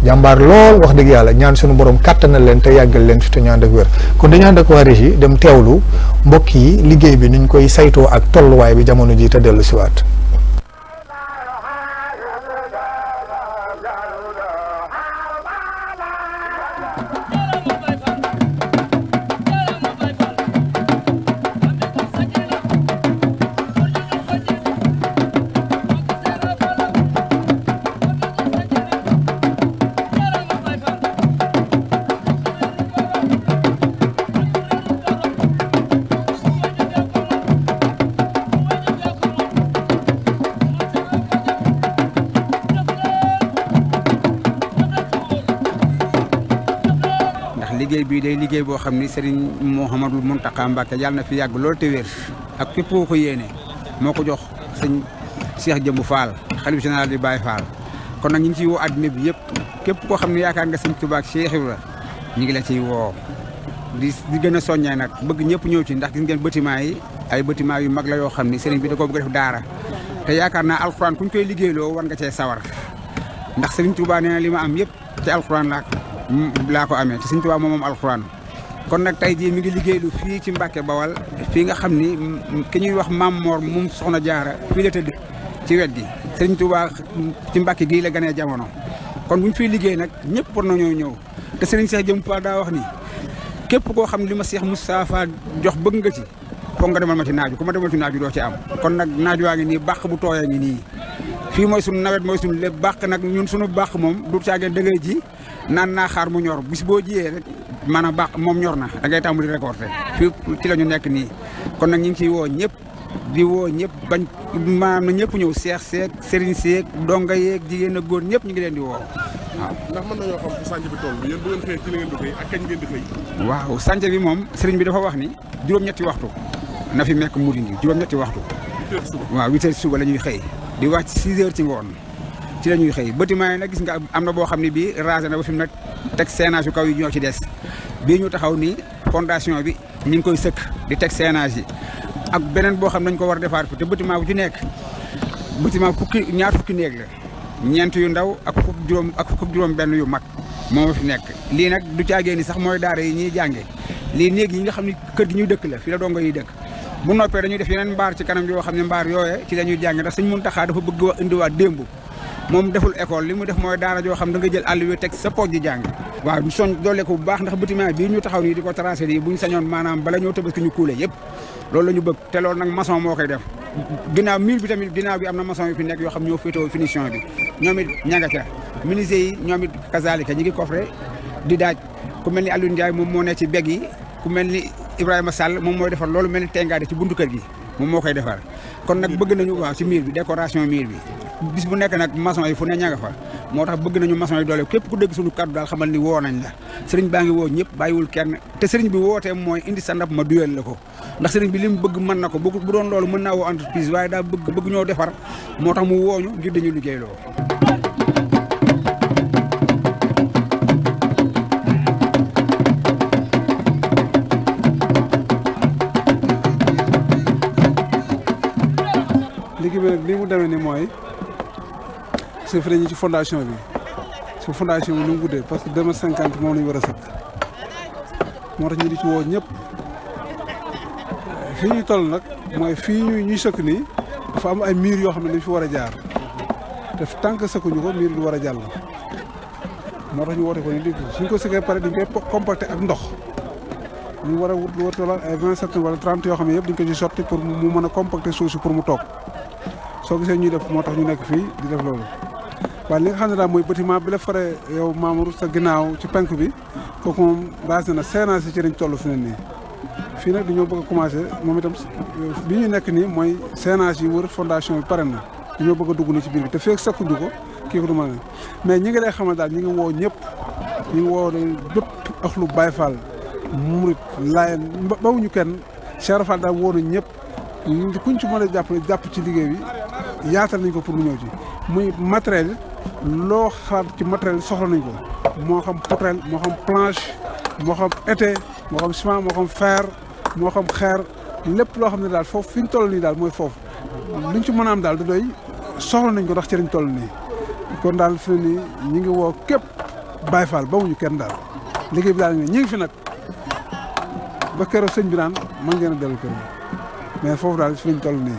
jàmbaar lool wax dëgg yàlla ñaan suñu borom kàttanal leen te yàggal leen fi te ñaan ak wér kon dañu ànd ak waa régie dem teewlu mbokk yi liggéey bi nuñ koy saytoo ak tolluwaay bi jamono ji te dellu siwaat liggéey bii day liggéey boo xam ni Serigne Mouhamadou Mountakha Mbacké yàlla na fi yàgg loolu te wér ak képp koo ko yéene moo ko jox sëñ Cheikh Jëmbu Fall xalif général di Baye Fall kon nag ñu ngi ciy woo àddina bi yëpp képp koo xam ne yaakaar nga sëñ Touba ak Cheikh Ibra ñu ngi la ciy woo di gën a soññee nag bëgg ñëpp ñëw ci ndax gis ngeen bâtiment yi ay bâtiment yu mag la yoo xam ni Serigne bi da koo bëgg def daara te yaakaar naa alxuraan ku ñu koy liggéeyloo war nga cee sawar ndax Serigne Touba nee na li ma am yëpp ci alxuraan laa ko amee te Sëñ Tuubaa moom alxuraan kon nag tey jii mi ngi liggéeylu fii ci Mbàkke Bawal fii nga xam ni ki ñuy wax Maam Moor moom Soxna Jaara fii la tëdd ci wet gi Sëñ Tuubaa ci Mbàkke gii la ganee jamono kon bu ñu fiy liggéey nag ñëpp war nañoo ñëw te Sëriñ Cheikh Jëmbu Fall daa wax ni képp koo xam ne li ma Cheikh Moustapha jox bëgg nga ci foog nga demal ma ci naaju ku ma demal ci naaju doo ci am kon nag naaju waa ngi nii bàq bu tooyee ngi nii fii mooy sunu nawet mooy sunu lépp bàq nag ñun sunu bàq moom du caageen da ngay ji naan naa xaar mu ñor bis boo jiyee rek maanaam baax moom ñor na da ngay tàmbali récolter fii ci la ñu nekk nii kon nag ñu ngi ciy woo ñëpp di woo ñëpp bañ maanaam na ñëpp ñëw seex seeg sëriñ seeg donga yeeg jigéen ak góor ñëpp ñu ngi leen di woo waaw. ndax mën nañoo xam fu sànc bi toll yéen bu ngeen xëyee ci la ngeen di xëy ak kañ ngeen di xëy. waaw sànc bi moom sëriñ bi dafa wax ni juróom-ñetti waxtu na fi mekk Mouride juróom-ñetti waxtu. 8 heures suba waaw 8 heures suba la ñuy xëy di wàcc 6 heures ci ngoon ci la ñuy xëy bâtiment yi nag gis nga am na boo xam ne bii rasé na ba fi mu ne teg séenage yu kaw yi ñoo ci des bii ñu taxaw nii fondation bi ñu ngi koy sëkk di teg séenage yi ak beneen boo xam ne dañ ko war a defaat fi te bâtiment bu ci nekk bâtiment ñaar fukki néeg la ñeent yu ndaw ak fukk juróom benn yu mag moo fi nekk lii nag du caagee ni sax mooy daara yi ñuy jànge lii néeg yi nga xam ne kër gi ñuy dëkk la fi la dongo yi dëkk bu noppee dañuy def yeneen mbaar ci kanam yoo xam ne mbaar yooye ci la ñuy jànge ndax Sëñ Muntaxa dafa bëgg wa indiwaat démb moom deful école li mu def mooy daara joo xam da nga jël àll wi teg sa pooj di jàng waaw du soñ doole ko bu baax ndax bâtiment bii ñu taxaw nii di ko tracé nii bu ñu sañoon maanaam bala ñoo Tabaski ñu kuule yëpp loolu la ñu bëgg te loolu nag maçon moo koy def ginnaaw mur bi tamit ginnaaw bi am na maçon yu fi nekk yoo xam ñoo féetoo finition bi ñoom it ña nga ca menuisier yi ñoom it kazalika ñi ngi coffré di daaj ku mel ni Aliou Ndiaye moom moo ne ci beg yi ku mel ni Ibrahima Sall moom mooy defar loolu mel ni tengaade ci buntu kër gi moom moo koy defar kon nag bëgg nañu waaw ci mur bi décoration mur bi bis bu nekk nag maçon yi fu ne ña nga fa moo tax bëgg nañu maçon yi doole képp ku dégg suñu kàddu daal xamal ni woo nañ la sëriñ baa ngi woo ñëpp bàyyiwul kenn te sëriñ bi wootee mooy indi sa ndab ma duyal la ko ndax sëriñ bi li mu bëgg mën na ko bu doon loolu mën naa woo entreprise waaye daa bëgg ñoo defar moo tax mu wooñu ngir dañu liggéey loo liggéey bi nag li mu demee ni mooy c'est vrai ñi ci fondation bi su fondation bi ni mu guddee parce que 2050 moom la ñu war a sëkk moo tax ñu di ci woo ñëpp fii ñu toll nag mooy fii ñuy sëkk nii dafa am ay mur yoo xam ne dañ fi war a jaar te tant que sëkkuñu ko mur du war a jàll moo tax ñu woote ko ni di suñ ko sëkkee pare dañ koy compacté ak ndox ñu war a wut lu war ay 27 wala 30 yoo xam ne yëpp dañ ko ci sotti pour mu mën a compacté suuf si pour mu toog soo gisee ñuy def moo tax ñu nekk fii di def loolu waaye li nga xam ne daal mooy bâtiment bi la fare yow Mamour sa ginnaaw ci penk bi kooku moom raas na séenage yi ci lañ toll fi ne nii fii nag dañoo bëgg a commencé moom itam bi ñu nekk nii mooy séenage yi wër fondation bi pare na dañoo bëgg a dugg ni ci biir bi te feek sakkuñu ko kii ko du mën mais ñi ngi lay xamal daal ñi ngi woo ñëpp ñi ngi woo bépp ak lu Baye Fall murit Laayeen bawuñu kenn Cheikh Fall daal woo na ñëpp kuñ ci mën a jàpp ci liggéey bi yaatal nañ ko pour mu ñëw ci muy matériel loo xalaat ci matériel soxla nañ ko moo xam poutrelle moo xam planche moo xam été moo xam ciment moo xam fer moo xam xeer lépp loo xam ne daal foofu fi ñu toll nii daal mooy foofu luñ ci mën a am daal du doy soxla nañ ko ndax ci lañ toll nii kon daal fi ne nii ñi ngi woo képp Baye Fall bawuñu kenn daal liggéey bi daal ñi ngi fi nag ba keroog sëñ bi naan mën ngeen a dellu kër mais foofu daal fi lañ toll nii.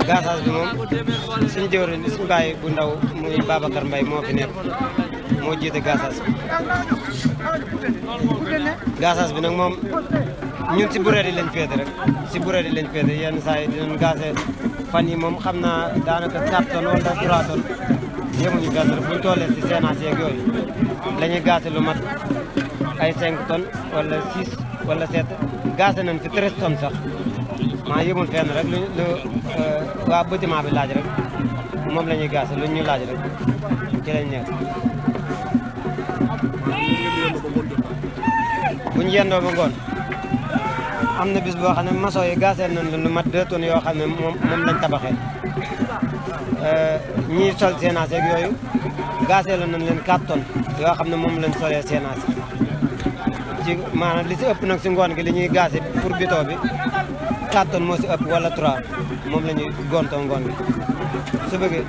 gaasas bi moom suñu jëwriñ suñu baay bu ndaw muy Babacar Mbaye moo fi nekk moo jiite gaasas bi gaasas bi nag moom ñun si bureet yi lañ féete rek si bureet yi lañ féete yenn saa yi dinañ gaase fan yi moom xam naa daanaka 4 tonnes wala 3 tonnes yemuñu fenn rek buñ tollee si séenage yeeg yooyu la ñuy gaase lu mat ay 5 tonnes wala 6 wala 7 gaase nañ fi 13 tonnes sax maa yëmul fenn rek lu waa bâtiment bi laaj rek moom la ñuy gaase lu ñu laaj rek ci lañ nekk. bu ñu yendoo ba ngoon am na bis boo xam ne maçon yi gaaseel nañ lu mat 2 tonnes yoo xam ne moom lañ tabaxee ñiy sol séenage ak yooyu gaaseel nañ leen 4 tonnes yoo xam ne moom lañ solee séenage ci maanaam li si ëpp nag si ngoon gi li ñuy gaase pour bito bi 4 tonnes moo si ëpp wala 3 moom la ñuy gontoo ngoon gi su bëggee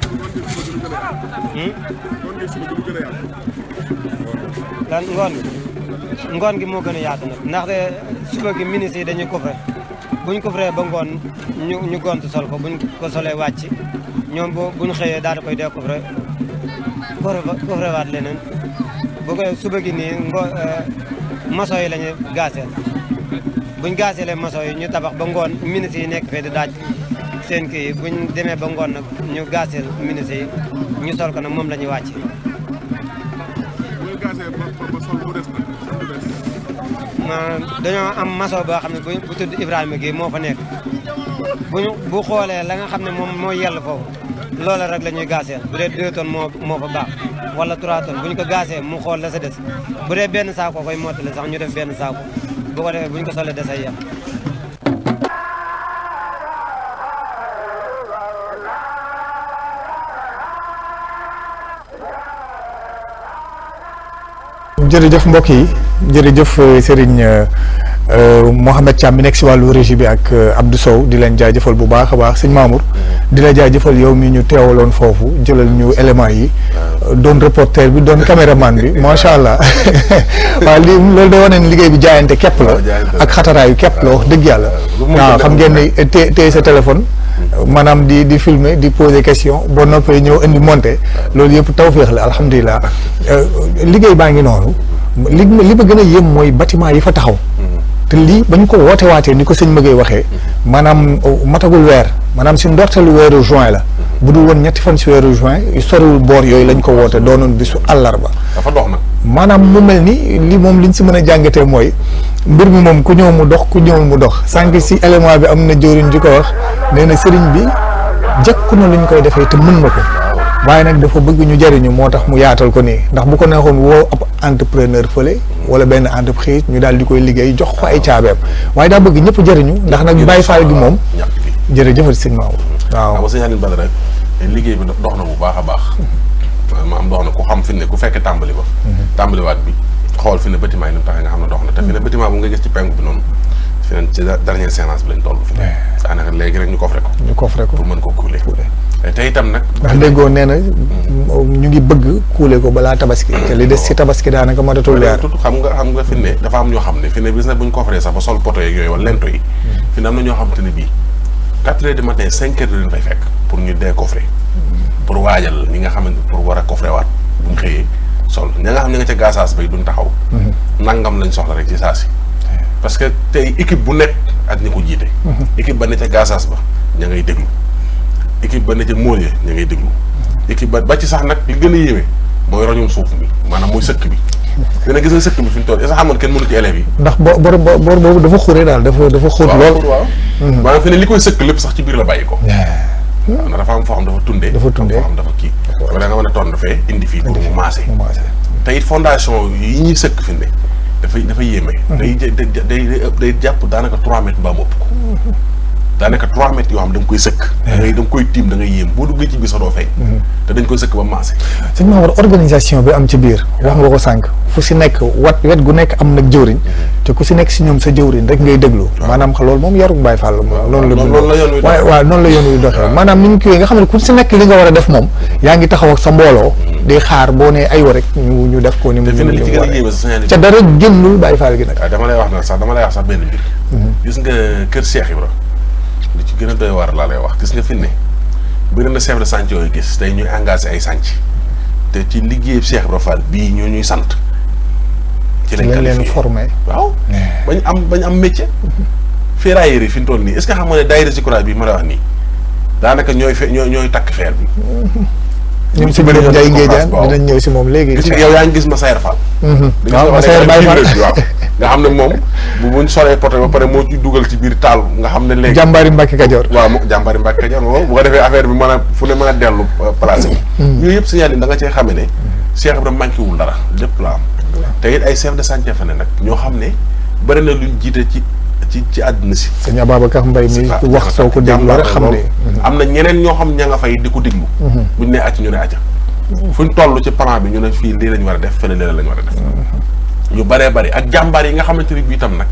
lan ngoon gi moo gën a yaatu nag ndaxte suba gi ministre yi dañuy couvrer buñ couvrer ba ngoon ñu gont sol ko buñ ko solee wàcc ñoom buñ xëyee daal di koy découvrer couvrer waat leneen bu ko suba gi nii maçon yi la ñuy gaaseel buñ gaaseelee maçon yi ñu tabax ba ngoon ministre yi nekk fee di daaj seen kii yi buñ demee ba ngoon nag ñu gaaseel ministre yi ñu sol ko nag moom la ñuy wàcc. dañoo am maçon boo xam ne bu tudd Ibrahima Guèye moo fa nekk bu xoolee la nga xam ne moom moo yell foofu loola rek la ñuy gaaseel bu dee 2 tonnes moo fa baax wala 3 tonnes bu ñu ko gaasee mu xool la sa des bu dee benn saako koy mottali sax ñu def benn saako bu ko defee bu ñu ko solee des ay yem. jërëjëf mbokk yi jërëjëf Serigne Mohamed Thiam mi nekk si wàllu régie bi ak Abdou Sow di leen jaajëfal bu baax a baax sëñ Mamour di la jaajëfal yow mi ñu teewaloon foofu jëlal ñu éléments yi doon reporter bi doon caméraman bi macha allah waaw lii loolu day wane ne liggéey bi jaayante képp la ak xataraayu képp la wax dëgg yàlla waaw xam ngeen ne téye sa téléphone maanaam di filmer di poser question boo noppee ñëw indi monter loolu yëpp tawféex la alhamdulilah liggéey baa ngi noonu li ma gën a yéem mooy bâtiment yi fa taxaw te lii ba ñu ko woote waatee ni ko sëñ Mëgëy waxee maanaam matagul weer maanaam si ndorteelu weeru juin la bu dul woon ñetti fan si weeru juin soriwul boor yooyu lañ ko woote doonoon bisu àllarba dafa dox nag maanaam mu mel ni li moom liñ si mën a jàngatee mooy mbir mi moom ku ñëw mu dox ku ñëwul mu dox sànq si élément bi am na jëriñ ji ko wax nee na sëriñ bi jekku na luñ koy defee te mën na ko waaye nag dafa bëgg ñu jëriñu moo tax mu yaatal ko nii ndax bu ko neexoon woo ab entrepreneur fële wala benn entreprise ñu daal di koy liggéey jox ko ay caabeem waaye daa bëgg ñëpp jëriñu ndax nag Baye Fall gi moom jërëjëfal sëñ Maodo waaw sëñ Alioune Badara liggéey bi dox na bu baax a baax maanaam dox na ku xam fi ne ku fekkee tàmbali ba tàmbaliwaat bi xool fi ne bâtiment yi ni mu taxee nga xam ne dox na te fi ne bâtiment bu nga gis ci penku bi noonu fi ne ci dernière séance bi lañ toll fi ne daanaka léegi rek ñu coffré ko pour mën ko couler te itam nag ndax déggoo nee na ñu ngi bëgg couler ko balaa tabaski te li des si tabaski daanaka matatul weer xam nga fi ne dafa am ñoo xam ne fi ne bis na bu ñu coffré sax ba sol poto yeeg yooyu wala lento yi fi ne am na ñoo xamante ne bii 4 heures du matin 5 heures leen fay fekk pour ñu décoffrer pour waajal ñi nga xamante pour war a coffrer waat bu ñu xëyee sol ña nga xam ne nga ca gasaas bay duñ taxaw nangam lañ soxla rek ci saa si parce que tey équipe bu nekk ak ñi ko jiite équipe ba ne ca gasaas ba ña ngay déglu équipe ba ne ca móol ya ña ngay déglu équipe ba ci sax nag li gën a yéeme mooy roñum suuf mi maanaam mooy sëkk bi dina gis nga sëkk bi fi ñu toll est-ce que xamoon kenn mënu ci élèves yi ndax boor boobu dafa xuree daal dafa xóot lool waaw maanaam fi ne li koy sëkk lépp sax ci biir la bàyyi ko waaw ndax dafa am foo xam dafa tundee foo xam dafa kii wala nga mën a toon dafee indi fii pour mu maase te it fondation yi ñuy sëkk fi ne dafa yéeme day jàpp daanaka 3 mètres mbaa mu ëpp ko daanaka 3 mètres yoo xam da nga koy sëkk da nga koy tiim da ngay yéem boo duggee ci biir sax doo fay te dañ koy sëkk ba maase sëñ Mamour organisation bi am ci biir wax nga ko sànq fu si nekk wet gu nekk am nag jëwriñ te ku si nekk si ñoom sa jëwriñ rek ngay déglu maanaam loolu moom yarug Baye Fall loolu la waaw noonu la yoon wi doxee maanaam ni ñu kiiwee nga xam ne ku si nekk li nga war a def moom yaa ngi taxaw ak sa mbooloo di xaar boo ne aywa rek ñu def ko ni mu ca dara génnul Baye Fall gi nag dama lay wax sax benn mbir gis nga kër Cheikh Ibra li ci gën a doy waar laa lay wax gis nga fi ne bëri na chef de chantier yooyu gis tey ñuy engagé ay chantier te ci liggéey Cheikh Ibra Fall bii ñoo ñuy sant ci lañ leen formé waaw bañ am métier ferrailleurs yi fi ñu toll nii est-ce que xam nga ne daayira Zikra bi ma la wax nii daanaka ñooy takk fer bi ñun si biir Ndiaye Ngédiane dinañ ñëw si moom léegi. yow yaa ngi gis Massaer Fall. waaw Massaer Baye Fall waaw nga xam ne moom buñ solee poto ba pare moo ci dugal ci biir taal nga xam ne léegi. jàmbaari Mbacke Kajoor. waaw jàmbaari Mbacke Kajoor moom bu ko defee affaire bi mën a fu ne mën a dellu placé bi. yooyu yëpp signal yi da nga cee xame ne Cheikh Ibrahima manqué wul dara lépp la am. te it ay chef de chantier fa ne nag ñoo xam ne bëri na luñ jiite ci àdduna si. sëñ Ababacar Mbaye mi wax soo ko déglu rek xam ne. am na ñeneen ñoo xam ña nga fay di ko déglu. buñ ne acc ñu ne acca. fuñ toll ci plan bi ñu ne fii lii lañ war a def fële lii lañ war a def. ñu bëree bëri ak jàmbaar yi nga xamante ni bii tam nag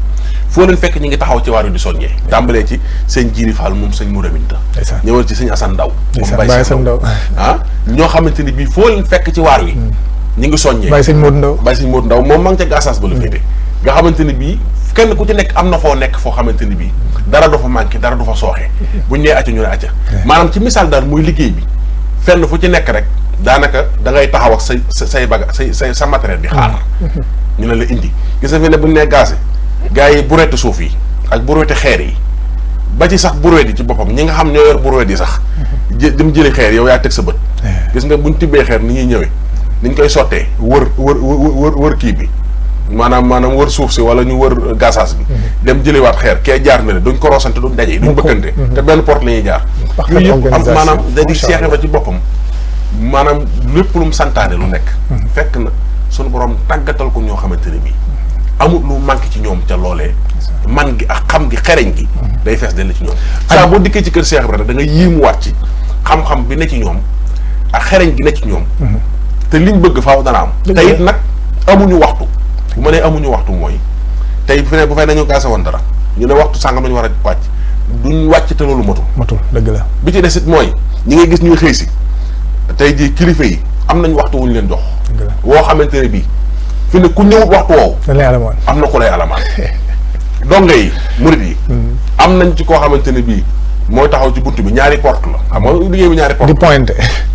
foo leen fekk ñu ngi taxaw ci waaru di soññee. tàmbalee ci sëñ Jiiri Fall moom sëñ Mouraminta. ñëwal ci sëñ Assane Ndaw. Baye Assane Ndaw ah ñoo xamante ni bii foo leen fekk ci waar wi. ñu ngi soññee Baye sëñ Modou Ndaw. Baye sëñ Modou Ndaw moom ma ngi ca gasaas ba la féete. nga xamante ni bii kenn ku ci nekk am na foo nekk foo xamante ni bii dara du fa manqué dara du fa sooxee buñ nee acca ñu ne acca maanaam ci misaal daal muy liggéey bi fenn fu ci nekk rek daanaka da ngay taxaw ak say baga sa matériel di xaar ñu ne la indi gis nga fi ne buñ nee gaz yi gars yi bureetu suuf yi ak bureetu xeer yi ba ci sax bureet yi ci boppam ñi nga xam ñoo yor bureet yi sax dem jëli xeer yow yaa teg sa bët gis nga buñ tibbee xeer ni ñuy ñëwee niñ koy sottee wër kii bi maanaam wër suuf si wala ñu wër gasaas bi dem jëliwaat xeer kee jaar na le duñ ko roosante duñ daje duñ bëkkante te benn porte la ñuy jaar yooyu yëpp am maanaam da di Cheikh Ibra ci boppam maanaam lépp lu mu santaane lu nekk fekk na suñu borom tàggatal ko ñoo xamante ne bii amul lu manqué ci ñoom ca loolee man gi ak xam gi xereñ gi day fees dell ci ñoom saa boo dikkee ci kër Cheikh Ibra da nga yéemuwaat ci xam-xam bi ne ci ñoom ak xereñ gi ne ci ñoom te liñ bëgg faaw dana am te it nag amuñu waxtu bu ma nee amuñu waxtu mooy tey bu fay nañu gaasa woon dara ñu ne waxtu sàngam lañu war a wàcc duñ wàcc te loolu matul dëgg la bi ci desit mooy ñi ngay gis ñuy xëy si tey jii kilifa yi am nañ waxtu wuñu leen jox woo xamante ne bii fi ne ku ñëwut waxtu woowu am na ku lay alamaan donge yi murit yi am nañ ci koo xamante ne bii mooy taxaw ci bunt bi ñaari porte la xam nga liggéey bi ñaari porte di pointé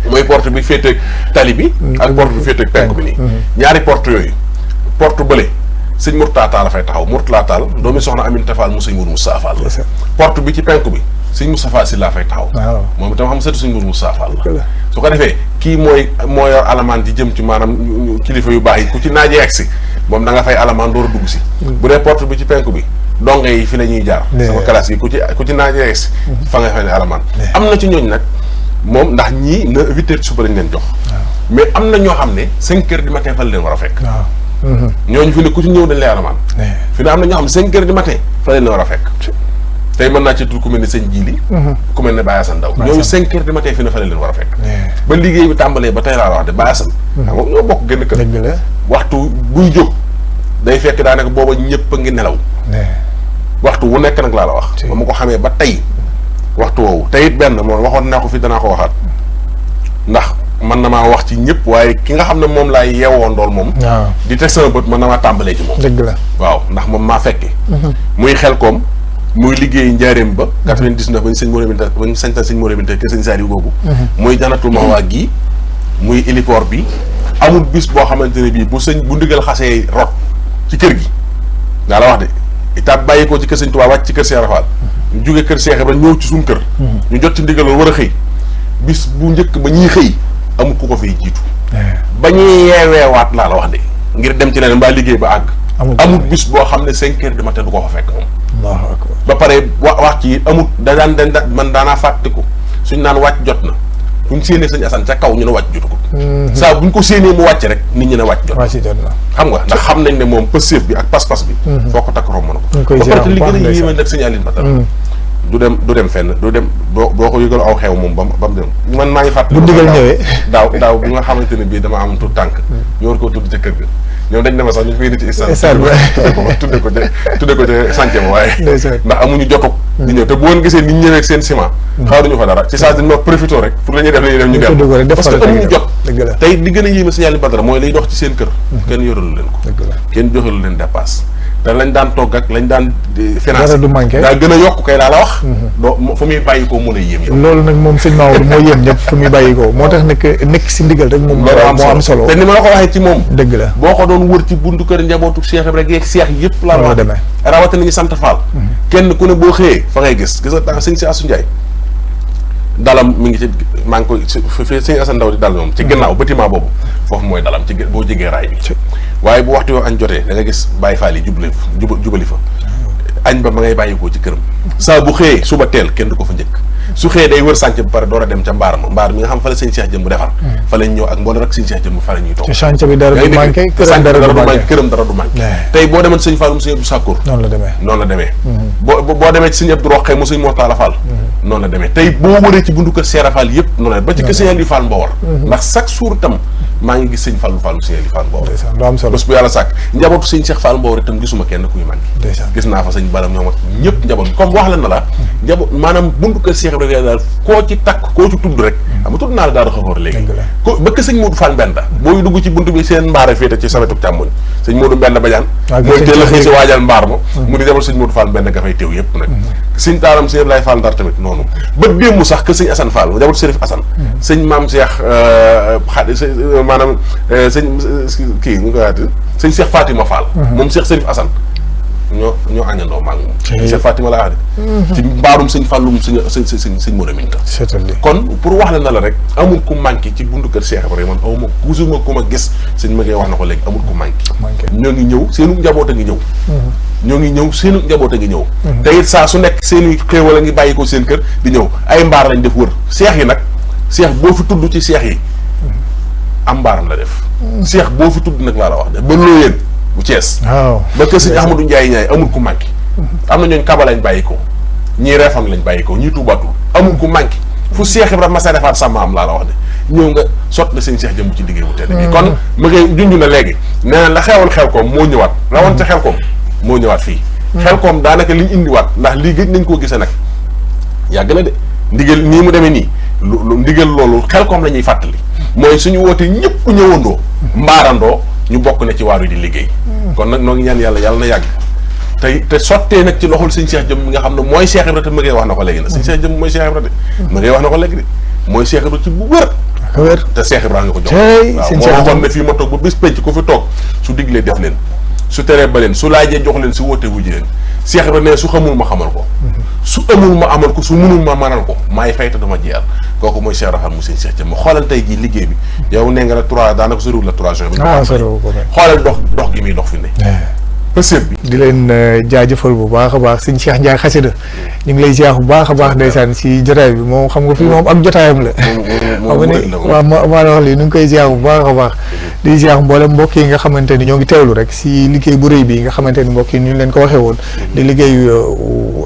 mooy porte bi féeteeg tali bi ak porte bi féeteeg penk bi nii ñaari porte yooyu porte bële sëñ Mourtada Tall dafay taxaw Mourtada Tall doomi soxna Aminata Fall mu sëñ Mourou Moustapha Fall la porte bi ci penk bi sëñ Moustapha Sy laa fay taxaw moom itam xam sëtu sëñ Mourou Moustapha Fall la su ko defee kii moo yor alamaan ji jëm ci maanaam kilifa yu baax yi ku ci naaje egg si moom da nga fay alamaan door a dugg si bu dee porte bi ci penk bi donge yi fi la ñuy jaar sama classe yi ku ci naaje egg si fa nga fay ne alamaan am na ci ñooñ nag moom ndax ñii na 8 heures suba lañ leen jox mais am na ñoo xam ne 5 heures du matin fa la leen war a fekk ñooñu fi ne ku ci ñëw dañ lay alamaan fi ne am na ñoo xam 5 heures du matin fa leen war a fekk tey mën naa ci tur ku mel ne sëñ Jili ku mel ne Baye Assane Ndaw ñooñu 5 heures du matin fi ne fa leen war a fekk ba liggéey bi tàmbalee ba tey laa la wax de Baye Assane xam nga ñoo bokk génn kër waxtu buy jóg day fekk daanaka booba ñëpp a ngi nelaw waxtu wu nekk nag laa la wax ba ma ko xamee ba tey waxtu woowu tey it benn moom waxoon naa ko fi danaa ko waxaat ndax man na maa wax ci ñëpp waaye ki nga xam ne moom laay yeewoon dool moom di teg sama bët man na maa tàmbalee ci moom dëgg la waaw ndax moom maa fekke muy Xelkom muy liggéey njaareem ba 99 bañ sëñ Modou Binta bañ sañta sëñ Modou Binta ke sëñ Saliou googu muy Jannatul Mahwa gi muy héliport bi amul bis boo xamante ne bii bu ndigal xasee rot ci kër gi daa la wax de itam bàyyi ko ci kër sëñ Tuubaa wàcc ci kër Cheikh Rafal ñu jógee kër Cheikh ba ñëw ci suñu kër ñu jot ci ndigal loolu war a xëy bis bu njëkk ba ñuy xëy amul ku ko fiy jiitu ba ñuy yeeweewaat laa la wax de ngir dem ci leneen mbaa liggéey ba àgg amul bis boo xam ne 5 heures du matin du ko fa fekk moom ba pare wax ci amul man daanaa fàttiku suñ naan wàcc jot na buñ séenee sëñ Assane ca kaw ñu ne wàcc jotu ko saa buñ ko séenee mu wàcc rek nit ñi ne wàcc jot na xam nga ndax xam nañ ne moom pësséef bi ak pas-pas bi foo ko takk romb na ko ba pare li gën a yéeme nag sëñ Aline Badara du dem fenn du dem boo ko yëgal aw xew moom ba mu dem man maa ngi fàttali bu ndigal ñëwee daaw bi nga xamante ne bii dama am tout tànk ñu war koo tudd ca kër ga ñoom dañ ne ma sax ñu koy indi ci istaan tudde ko ca sànce ma waaye ndax amuñu jotug di ñëw te bu woon gisee ni ñu ñëwee ak seen ciment xaaruñu fa dara ci saa dañ ma profité rek pour la ñuy def ñu dem parce que amuñu jot tey li gën a yéeme signal Badara mooy lay dox ci seen kër kenn yoralu leen ko kenn joxalu leen dépasse te lañ daan togg ak lañ daan financé daa gën a yokk kay laa la wax doo fu muy bàyyi ko mën a yéem yow loolu nag moom sëñ Maodo moo yéem ñëpp fu muy bàyyi ko moo tax nekk si ndigal rek moom moo am solo te ni ma la ko waxee ci moom dëgg la boo ko doon wër ci buntu kër njabootu Cheikh rek yeeg Cheikh yëpp laa wax demee rawatina ñu sant Fall kenn ku ne boo xëyee fa ngay gis nga sëñ si Assou Ndiaye dalam mi ngi ci maa ngi koy fi sëñ Assane Ndaw di dal moom ci ginnaaw bâtiment boobu foofu mooy dalam ci boo jegee raay bi waaye bu waxtu yoo añ jotee da nga gis Baye Fall yi jubali fa añ ba ma ngay bàyyikoo ci këram saa bu xëyee suba teel kenn du ko fa njëkk su xëyee day wër sànc ba pare door a dem ca mbaar mi nga xam fa la sëñ Cheikh Jëmb defar fa lañ ñëw ak mbooloo rek sëñ Cheikh Jëmb fa la ñuy toog sànc bi dara du manqué këram dara du manqué tey boo demee sëñ Fallum sëñ Abdou Sakkour noonu la demee boo demee ci sëñ Abdou Roxee mu sëñ Mortala Fall noonu la demee tey boo wëree ci bundu kër Seera Fall yëpp noonu la ba ci kër sëñ Ali Fall Mbawar ndax chaque jour itam maa ngi gis sëñ Fallu sëñ Ali Fall Mbawar bés bu yàlla sàkk njabootu sëñ Cheikh Fall Mbawar itam gisuma kenn kuy manqué gis naa fa sëñ Balam ñoom ak ñëpp njaboot comme wax la na la njaboot maanaam bundu kër Cheikh rek daal koo ci takk koo ci tudd rek xam nga tudd naa la daal xafoor léegi ko bëkk sëñ Modou Fall Mbenda booy dugg ci buntu bi seen mbaare féete ci sawetu càmmoñ sëñ Modou Mbenda Badiane mooy teel a xëy si waajal mbaar ma mu di jabal sëñ Modou Fall Mbenda nga fay teew yëpp nag sëñ taaram sëñ Ablaye Fall Ndar tamit noonu ba démb sax que sëñ Assane Fall jabal Serif Assane sëñ Maam Cheikh maanaam sëñ kii ñu koy waati sëñ Cheikh Fatima Fall moom Cheikh Serif Assane ñoo àññandoo maa ngi moom Cheikh Fatima laa wax de ci mbaarum sëñ Fallum sëñ Modou Minta kon pour wax la na la rek amul ku manqué ci buntu kër Cheikh Ibrahima man awma kusuma ku ma gis sëñ ma ngay wax na ko léegi amul ku manqué ñoo ngi ñëw seenu njaboot a ngi ñëw seenu njaboot a ngi ñëw te it saa su nekk seenu xéewal a ngi bàyyi ko seen kër di ñëw ay mbaar lañ def wër Cheikh yi nag Cheikh boo fi tudd ci Cheikh yi am mbaaram la def Cheikh boo fi tudd nag laa la wax de ba loo yéen bu Thiès ba kër sëñ Ahmadou Ndiaye ñaay amul ku manqué am na ñooñ Kaba lañ bàyyi ko ñii Refang lañ bàyyi ko ñii Toubatou amul ku manqué fu Cheikh Ibrahima masa defaat sama am laa la wax de ñëw nga sot na sëñ Cheikh Jëmb ci liggéey bu tedd bi kon ma ngay junj na léegi nee na la xewoon Xelkom moo ñëwaat rawoon ca Xelkom moo ñëwaat fii Xelkom daanaka liñ indiwaat ndax lii gëj nañ koo gisee nag yàgg na de ndigal nii mu demee nii lu ndigal loolu Xelkom la ñuy fàttali mooy suñu wootee ñëpp ñëwandoo mbaarandoo ñu bokk na ci waaru di liggéey kon nag noo ngi ñaan yàlla na yàgg te sottee nag ci loxol sëñ Cheikh Jëmb mi nga xam ne mooy Cheikh Ibra te ma ngay wax na ko léegi nag sëñ Cheikh Jëmb mooy Cheikh Ibra de ma ngay wax na ko léegi de mooy Cheikh Ibra ci bu wér te Cheikh Ibra nga ko jox waaw moo waxoon ne fii ma toog ba bis penc ku fi toog su diglee def leen su teree ba leen su laajee jox leen su wootee wujji leen Cheikh Ibra ne su xamul ma xamal ko su amul ma amal ko su mënul ma manal ko maay fay te dama jeexal kooku mooy Cheikh Rafal mu sëñ Cheikh Jëmb xoolal tey jii liggéey bi yow nee nga la 3 daanaka soriwul la 3 juin bi xoolal dox gi muy dox fi ne pësëf bi di leen jaajëfal bu baax a baax sëñ Cheikh Ndiaye xasida ñu ngi lay ziar bu baax a baax ndeysaan si jotaay bi moom xam nga fii moom ak jotaayam la waaw maa wax lii nu ngi koy ziar bu baax a baax di ziar mboolem mbokk yi nga xamante ni ñoo ngi teewlu rek si liggéey bu rëy bi nga xamante ni mbokk yi ñu leen ko waxee woon di liggéey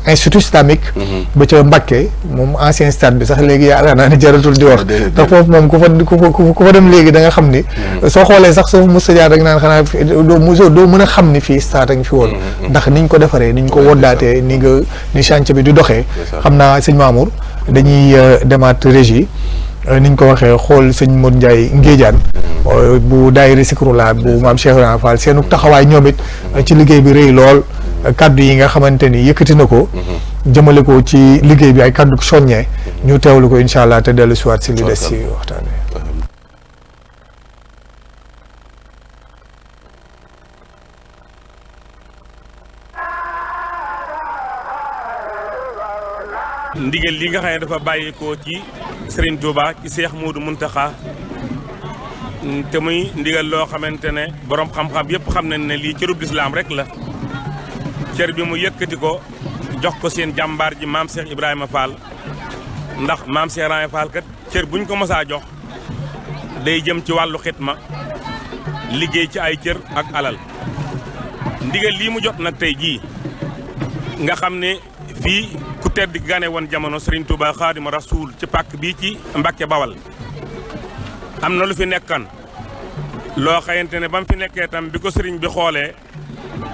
institut islamique ba ca Mbacké moom ancien stade bi sax léegi yaakaar naa ne jaratul di wax ndax foofu moom ku fa dem léegi da nga xam ni soo xoolee sax soo mos a jaar rek naan xanaa doo mën a xam ni fii stade a ngi fi woon ndax niñ ko defaree niñ ko woddaatee ni chantier bi di doxee xam naa sëñ Mamour dañuy demaat régie niñ ko waxee xool sëñ Modou Ndiaye Ngédiane bu daayira Zikrullah bu maam Cheikh Ibrahima Fall seenu taxawaay ñoom it ci liggéey bi rëy lool kaddu yi nga xamante ni yëkkati na ko jëmale ko ci liggéey bi ay kaddu soññee ñu teewlu ko incha allah te dellu si waat si li des si waxtaan ndigal li nga xam ne dafa bàyyeekoo ci Serigne Touba ci Cheikh Modou Mountakha te muy ndigal loo xamante ne borom xam-xam yëpp xam nañ ne lii cërub lislaam rek la cër bi mu yëkkati ko jox ko seen jàmbaar ji maam Cheikh Ibrahima Fall ndax maam Cheikh Ibrahima Fall kat cër buñ ko mësaa jox day jëm ci wàllu xitma liggéey ci ay cër ak alal ndigal lii mu jot nag tey jii nga xam ne fii ku tedd gane woon jamono Serigne Touba Xaadimu Rasuul ci pàkk bii ci Mbacké Bawal am na lu fi nekkan loo xayante ne ba mu fi nekkee tam bi ko sëriñ bi xoolee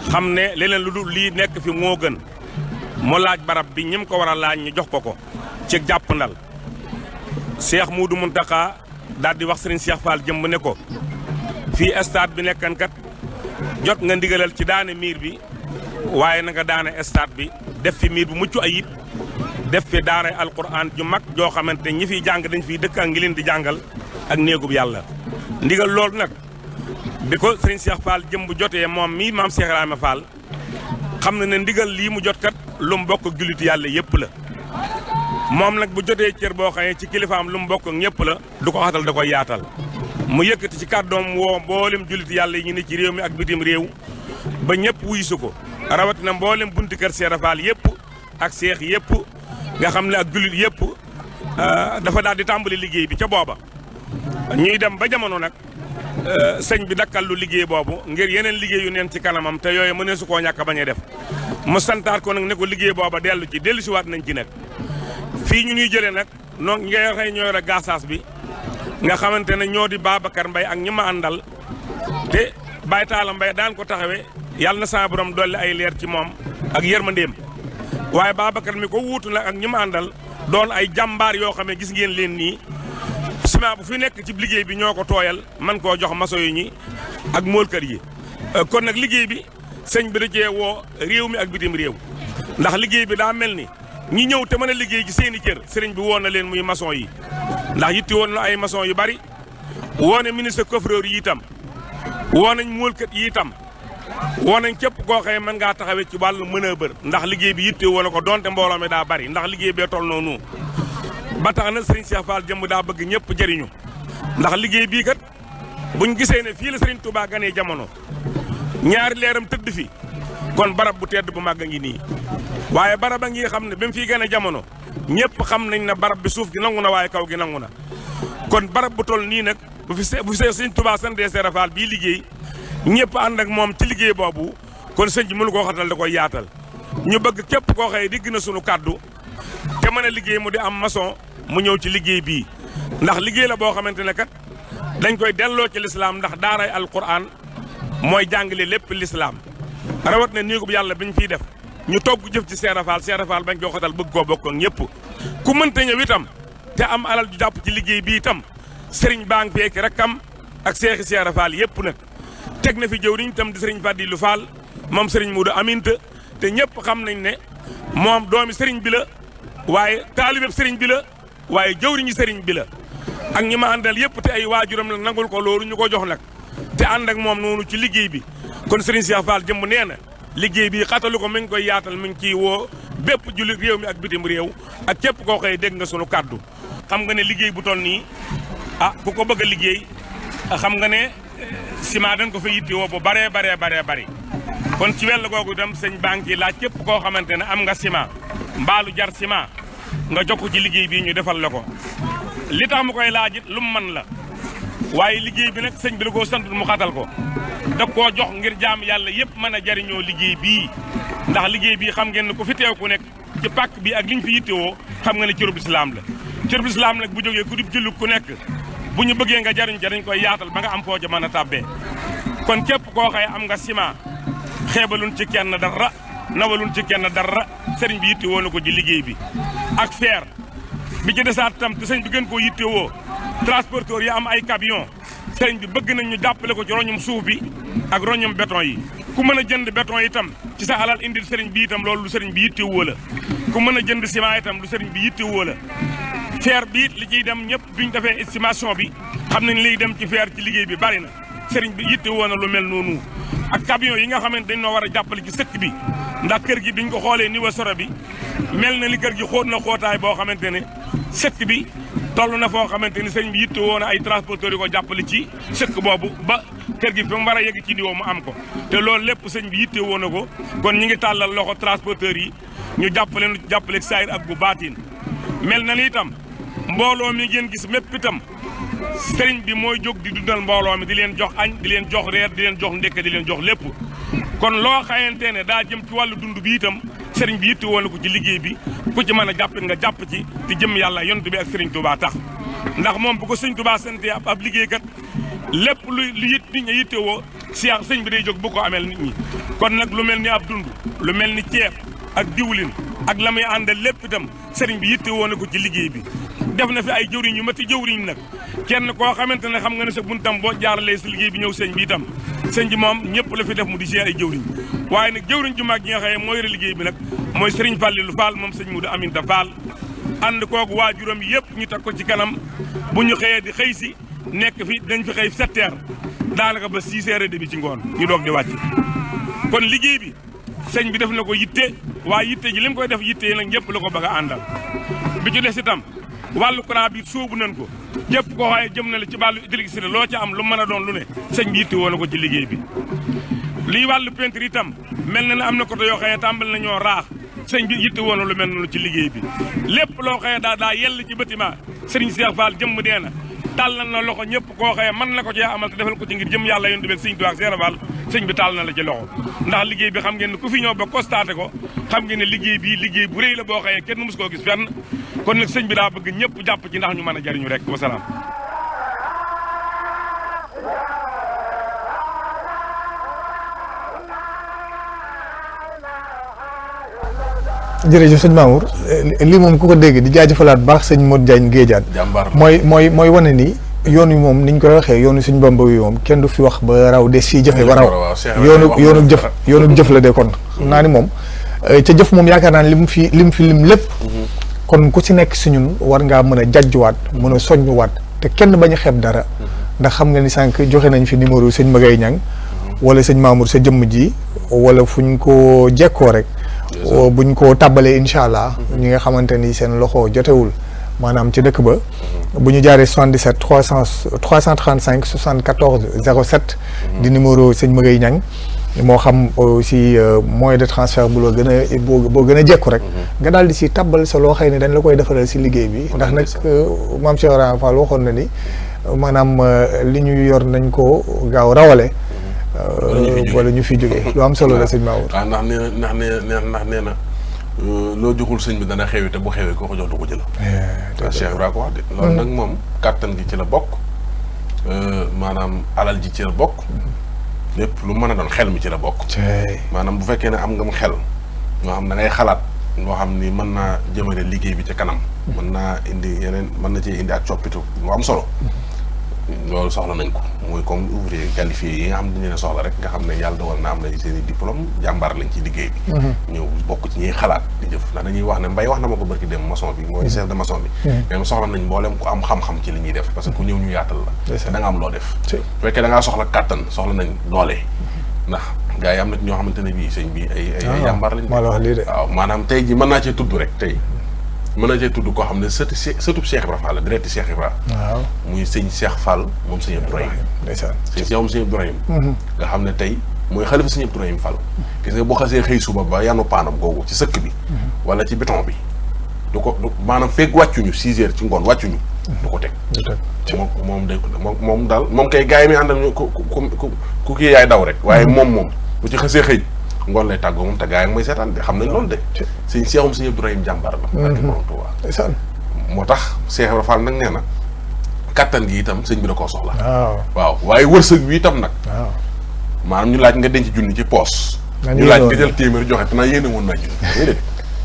xam ne leneen lu dul lii nekk fi moo gën mu laaj barab bi ñim ko war a laaj ñu jox ko ci jàpp ndal Cheikh Modou Mountakha daal di wax Serigne Cheikh Fall jëmb ne ko fii stade bi nekkan kat jot nga ndigalal ci daane miir bi waaye na nga daane stade bi def fi miir bu mucc ayib def fi daara alquran ju mag joo xamante ñi fiy jàng dañ fiy dëkk ak ngi leen di jàngal ak néegub yàlla ndigal loolu nag bi ko Serigne Cheikh Fall jëmb jotee moom mii maam Cheikh Ibrahima Fall xam na ne ndigal lii mu jot kat lu mu bokk ak jullitu yàlla yëpp la moom nag bu jotee cër boo xamee ci kilifaam lu mu bokk ak ñëpp la du ko xatal da koy yaatal mu yëkkati ci kàddoom woo mboolem jullitu yàlla yi ñu ne ci réew mi ak bitim réew ba ñëpp wuysu ko rawatina mboolem bunti kër Cheikh Fall yëpp ak seex yëpp nga xam ne ak jullit yëpp dafa daal di tàmbali liggéey bi ca booba ñuy dem ba jamono nag sëñ bi dakkal lu liggéey boobu ngir yeneen liggéey yu neen ci kanamam te yooyu mënee su koo ñàkk a bañ a def mu santaat ko nag ne ko liggéey booba dellu si waat nañ ci nag fii ñu ñuy jëlee nag noo ñi nga xëy ñoo yore gasaas bi nga xamante ne ñoo di Babacar Mbaye ak ñi ma àndal te Baye Talla Mbaye daan ko taxawee yàlla na saa borom dolli ay leer ci moom ak yërmandeem waaye Babacar mi ko wuutu nag ak ñi ma àndal doon ay jàmbaar yoo xam ne gis ngeen leen nii ciment bu fi nekk ci liggéey bi ñoo ko tooyal man koo jox maso yi ñi ak moolkër yi kon nag liggéey bi sëñ bi da cee woo réew mi ak bitim réew ndax liggéey bi daa mel ni ñi ñëw te mën a liggéey ci seen i cër sëriñ bi woon na leen muy maçon yi ndax yitti woon na ay maçon yu bari woo na ministre coffreur yi itam woo nañ moolkat yi itam woo nañ képp koo xëye mën ngaa taxawee ci wàllu manœuvre ndax liggéey bi yitte woon na ko donte mbooloo mi daa bari ndax liggéey bee toll noonu ba tax na Serigne Cheikh Fall jëmb daa bëgg ñëpp jëriñu ndax liggéey bii kat buñ gisee ne fii la Serigne Touba ganee jamono ñaari leeram tëdd fi kon barab bu tedd bu màgg ngi nii waaye barab a ngi xam ne ba mu fiy gane jamono ñëpp xam nañ ne barab bi suuf gi nangu na waaye kaw gi nangu na kon barab bu toll nii nag bu fi Serigne Touba santee Cheikh Fall bii liggéey ñëpp ànd ak moom ci liggéey boobu kon sëñ bi mënu koo xatal da koy yaatal ñu bëgg képp koo xëye digg na sunu kàddu te mën a liggéey mu di am maçon mu ñëw ci liggéey bii ndax liggéey la boo xamante ne kat dañ koy delloo ci lislaam ndax daaray alquran mooy jàngale lépp lislaam rawat na néegub yàlla biñ fiy def ñu togg jëf ci Cheikh Fall bañ koo xatal bëgg koo bokk ak ñëpp ku mënta ñëw itam te am alal ju jàpp ci liggéey bi itam sëriñ baa ngi fekk rakkam ak seexi Cheikh Fall yëpp nag teg na fi jëwriñ itam di sëriñ Fadilou Fall moom sëriñ Modou Aminta te ñëpp xam nañ ne moom doomi sëriñ bi la waaye taalibeb sëriñ bi la waaye jëwriñu sëriñ bi la ak ñi ma àndal yëpp te ay waajuram la nangul ko loolu ñu ko jox nag te ànd ak moom noonu ci liggéey bi kon sëriñ Cheikh Fall jëmb nee na liggéey bi xatalu ko mi ngi koy yaatal mi ngi ciy woo bépp jullit réew mi ak bitim réew ak képp koo xëy dégg nga sunu kàddu xam nga ne liggéey bu toll nii ku ko bëgg a liggéey xam nga ne ciment dañ ko fa yitti woo bu baree bari kon ci wàll googu itam sëñ banque yi laaj képp koo xamante ne am nga ciment mbaalu jar ciment nga jokk ci liggéey bii ñu defal la ko li tax mu koy laaj it lu mu mën la waaye liggéey bi nag sëñ bi da koo sant mu xatal ko da koo jox ngir jaam yàlla yëpp mën a jariñoo liggéey bii ndax liggéey bii xam ngeen ne ku fi teew ku nekk ci pàkk bi ak li ñu fi yittewoo xam nga ne cërub lislaam la cërub lislaam nag bu jógee ku di jullit ku nekk bu ñu bëggee nga jariñ dañ koy yaatal ba nga am foo ca mën a tàbbee kon képp koo xëye am nga ciment xeebalun ci kenn dara nawalun ci kenn dara sëriñ bi yittewoo na ko ci liggéey bi ak fer bi ci desaat tam te sëriñ bi gën koo yittewoo transporteur yi am ay camion sëriñ bi bëgg nañ ñu jàppale ko ci roñum suuf bi ak roñum béton yi ku mën a jënd béton itam ci sa alal indil sëriñ bi itam loolu lu sëriñ bi yittewoo la ku mën a jënd ciment itam lu sëriñ bi yittewoo la fer bi li ciy dem ñëpp duñ defee estimation bi xam nañ liy dem ci fer ci liggéey bi bari na sëriñ bi yittewoo na lu mel noonu ak camion yi nga xamante dañ noo war a jàppale ci sëkk bi ndax kër gi biñ ko xoolee niveau soro bi mel na ni kër gi xóot na xóotaay boo xamante ne sëkk bi toll na foo xamante ni sëriñ bi yittewoo na ay transporteurs yi ko jàppale ci sëkk boobu ba kër gi fi mu war a yegg ci niveau mu am ko te loolu lépp sëñ bi yittewoo na ko kon ñi ngi tàllal loxo transporteurs yi ñu jàppale saayir ak bu baatin mel na ni itam mbooloo mi ngeen gis mépp itam sëriñ bi mooy jóg di dundal mbooloo mi di leen jox añ di leen jox reer di leen jox ndekk di leen jox lépp kon loo xayante ne daa jëm ci wàllu dund bi itam sëriñ bi yittewoo na ko ci liggéey bi ku ci mën a jàpp nga jàpp ci te jëm yàlla yonent bi ak sëriñ Touba tax ndax moom bu ko sëriñ Touba sante ab liggéeykat lépp lu nit ñi yittewoo sëñ bi day jóg bu ko ameel nit ñi kon nag lu mel ni ab dund lu mel ni ceeb ak diwlin ak la muy àndal lépp itam sëriñ bi yittewoo na ko ci liggéey bi def na fi ay jëwriñ yu mati jëwriñ nag kenn koo xamante ne xam nga ne sa buntam boo jaaralee si liggéey bi ñëw sëñ bi itam sëñ bi moom ñëpp la fi def mu di ay jëwriñ waaye nag jëwriñ ju mag gi nga xëye mooy yore liggéey bi nag mooy sëriñ Fallilou Fall moom sëñ Modou Aminta Fall ànd kooku waajuram yëpp ñu teg ko ci kanam bu ñu xëyee di xëy si nekk fi dañ fi xëy 7 heures daanaka ba 6 heures et demi ci ngoon ñu doog di wàcc kon liggéey bi sëñ bi def na ko yitte waaye yitte ji li mu koy def yitte yi nag ñëpp la ko bëgg a àndal bi ci des itam wàllu courant bi sóobu nañ ko ñëpp koo xoolee jëm na la ci wàllu électricité loo ca am lu mën a doon lu ne sëñ bi yitte woo na ko ci liggéey bi lii wàllu peinture itam mel na ne am na côté yoo xëyee tàmbal na ñoo raax sëñ bi yitte woo na lu mel noonu ci liggéey bi lépp loo xëyee daa yell ci bâtiment sëriñ Cheikh Fall jëmm dee na tàllal na loxo ñëpp koo xëyee mën na ko cee amal te defal ko ci ngir jëm yàlla yonent bi sëñ Tuubaa ak Cheikh Fall sëñ bi tàll na la ci loxo ndax liggéey bi xam ngeen ne ku fi ñëw ba constaté ko xam ngeen ne liggéey bi liggéey bu rëy la boo xëyee kenn mus koo gis fenn kon nag sëñ bi daa bëgg ñëpp jàpp ci ndax ñu mën a jariñu rek wasalaam jërëjëf sëñ Mamour lii moom ku ko dégg di jaajëfalaat baax sëñ Modou Diagne Géejaan mooy wane ni yoon wi moom niñ koy waxee yoonu suñ Bamba wi moom kenn du fi wax ba raw des fii jëfe ba raw yoonu jëf la de kon xam naa ni moom ca jëf moom yaakaar naa ne lim lépp kon ku ci nekk si ñun war ngaa mën a jajjuwaat mën a soññuwaat te kenn bañ a xeeb dara ndax xam nga ni sànq joxe nañ fi numéro sëñ Magay Ñang wala sëñ Mamour sa jëmm ji wala fuñ ko jekkoo rek buñ ko tàbbalee incha allah ñi nga xamante ni seen loxo jotewul maanaam ci dëkk ba bu ñu jaaree 77 335 74 07 di numéro sëñ Magay Ñang moo xam aussi moyen de transfert bu la gën a boo gën a jekku rek nga daal di si tàbbal sa loo xëy ne dañ la koy defaral si liggéey bi ndax nag maam Cheikh Ibrahima Fall waxoon na ni maanaam li ñu yor nañ ko gaaw rawale wala ñu fi jógee lu am solo la sëñ Mamour ndax nee na loo joxul sëñ bi dana xewi te bu xewee koo ko jox du ko jël Cheikh Ibrahima ko wax de loolu nag moom kàttan gi ci la bokk maanaam alal ji ci la bokk lépp lu mën a doon xel mi ci la bokk maanaam bu fekkee ne am nga mu xel moo xam da ngay xalaat loo xam ni mën naa jëmale liggéey bi ci kanam mën naa indi yeneen mën na cee indi ak coppitu lu am solo loolu soxla nañ ko muy comme ouvrier qualifié yi nga xam ne dañu leen soxla rek nga xam ne yàlla dogal na am nañ seen i diplôme jàmbaar lañ ci liggéey bi ñëw bokk ci ñuy xalaat di jëf ndax dañuy wax ne mbay wax na ma ko barki dem maçon bi mooy chef de maçon bi mais soxla nañ mboolem ku am xam-xam ci li ñuy def parce que ku ñëw ñu yaatal la da nga am loo def bu fekkee da ngaa soxla kàttan soxla nañ doole ndax gars yi am na ñoo xamante ne bii sëñ bi ay jàmbaar lañ waaw maanaam tey ji mën naa cee tudd rek tey mën na cee tudd koo xam ne sëtub Cheikh Ibra Fall la direct Cheikh Ibra waaw muy sëñ Cheikh Fall moom sëñ Abdourahim sëñ Cheikh moom sëñ Abdourahim nga xam ne tey mooy xalifa sëñ Abdourahim Fall gis nga boo xasee xëy suba ba yanu paanam googu ci sëkk bi wala ci béton bi du ko maanaam fekk wàccuñu 6 heures ci ngoon wàccuñu du ko teg moom day moom daal moom kay gars yi mi àndal ku kii yaay daw rek waaye moom bu ci xësee xëy ngoon lay tàggoo moom te gars yi mooy seetaan de xam nañ loolu de sëñ Seexum sëñ Abdourahim jàmbaar la barke borom Tuubaa moo tax Cheikh Ibra Fall nag nee na kattan gi itam sëñ bi da koo soxla waaw waaye wërsëg wi itam nag maanaam ñu laaj nga denc junni ci poos ñu laaj nga jël téeméer joxe te naa yéene woon naa junni déedéet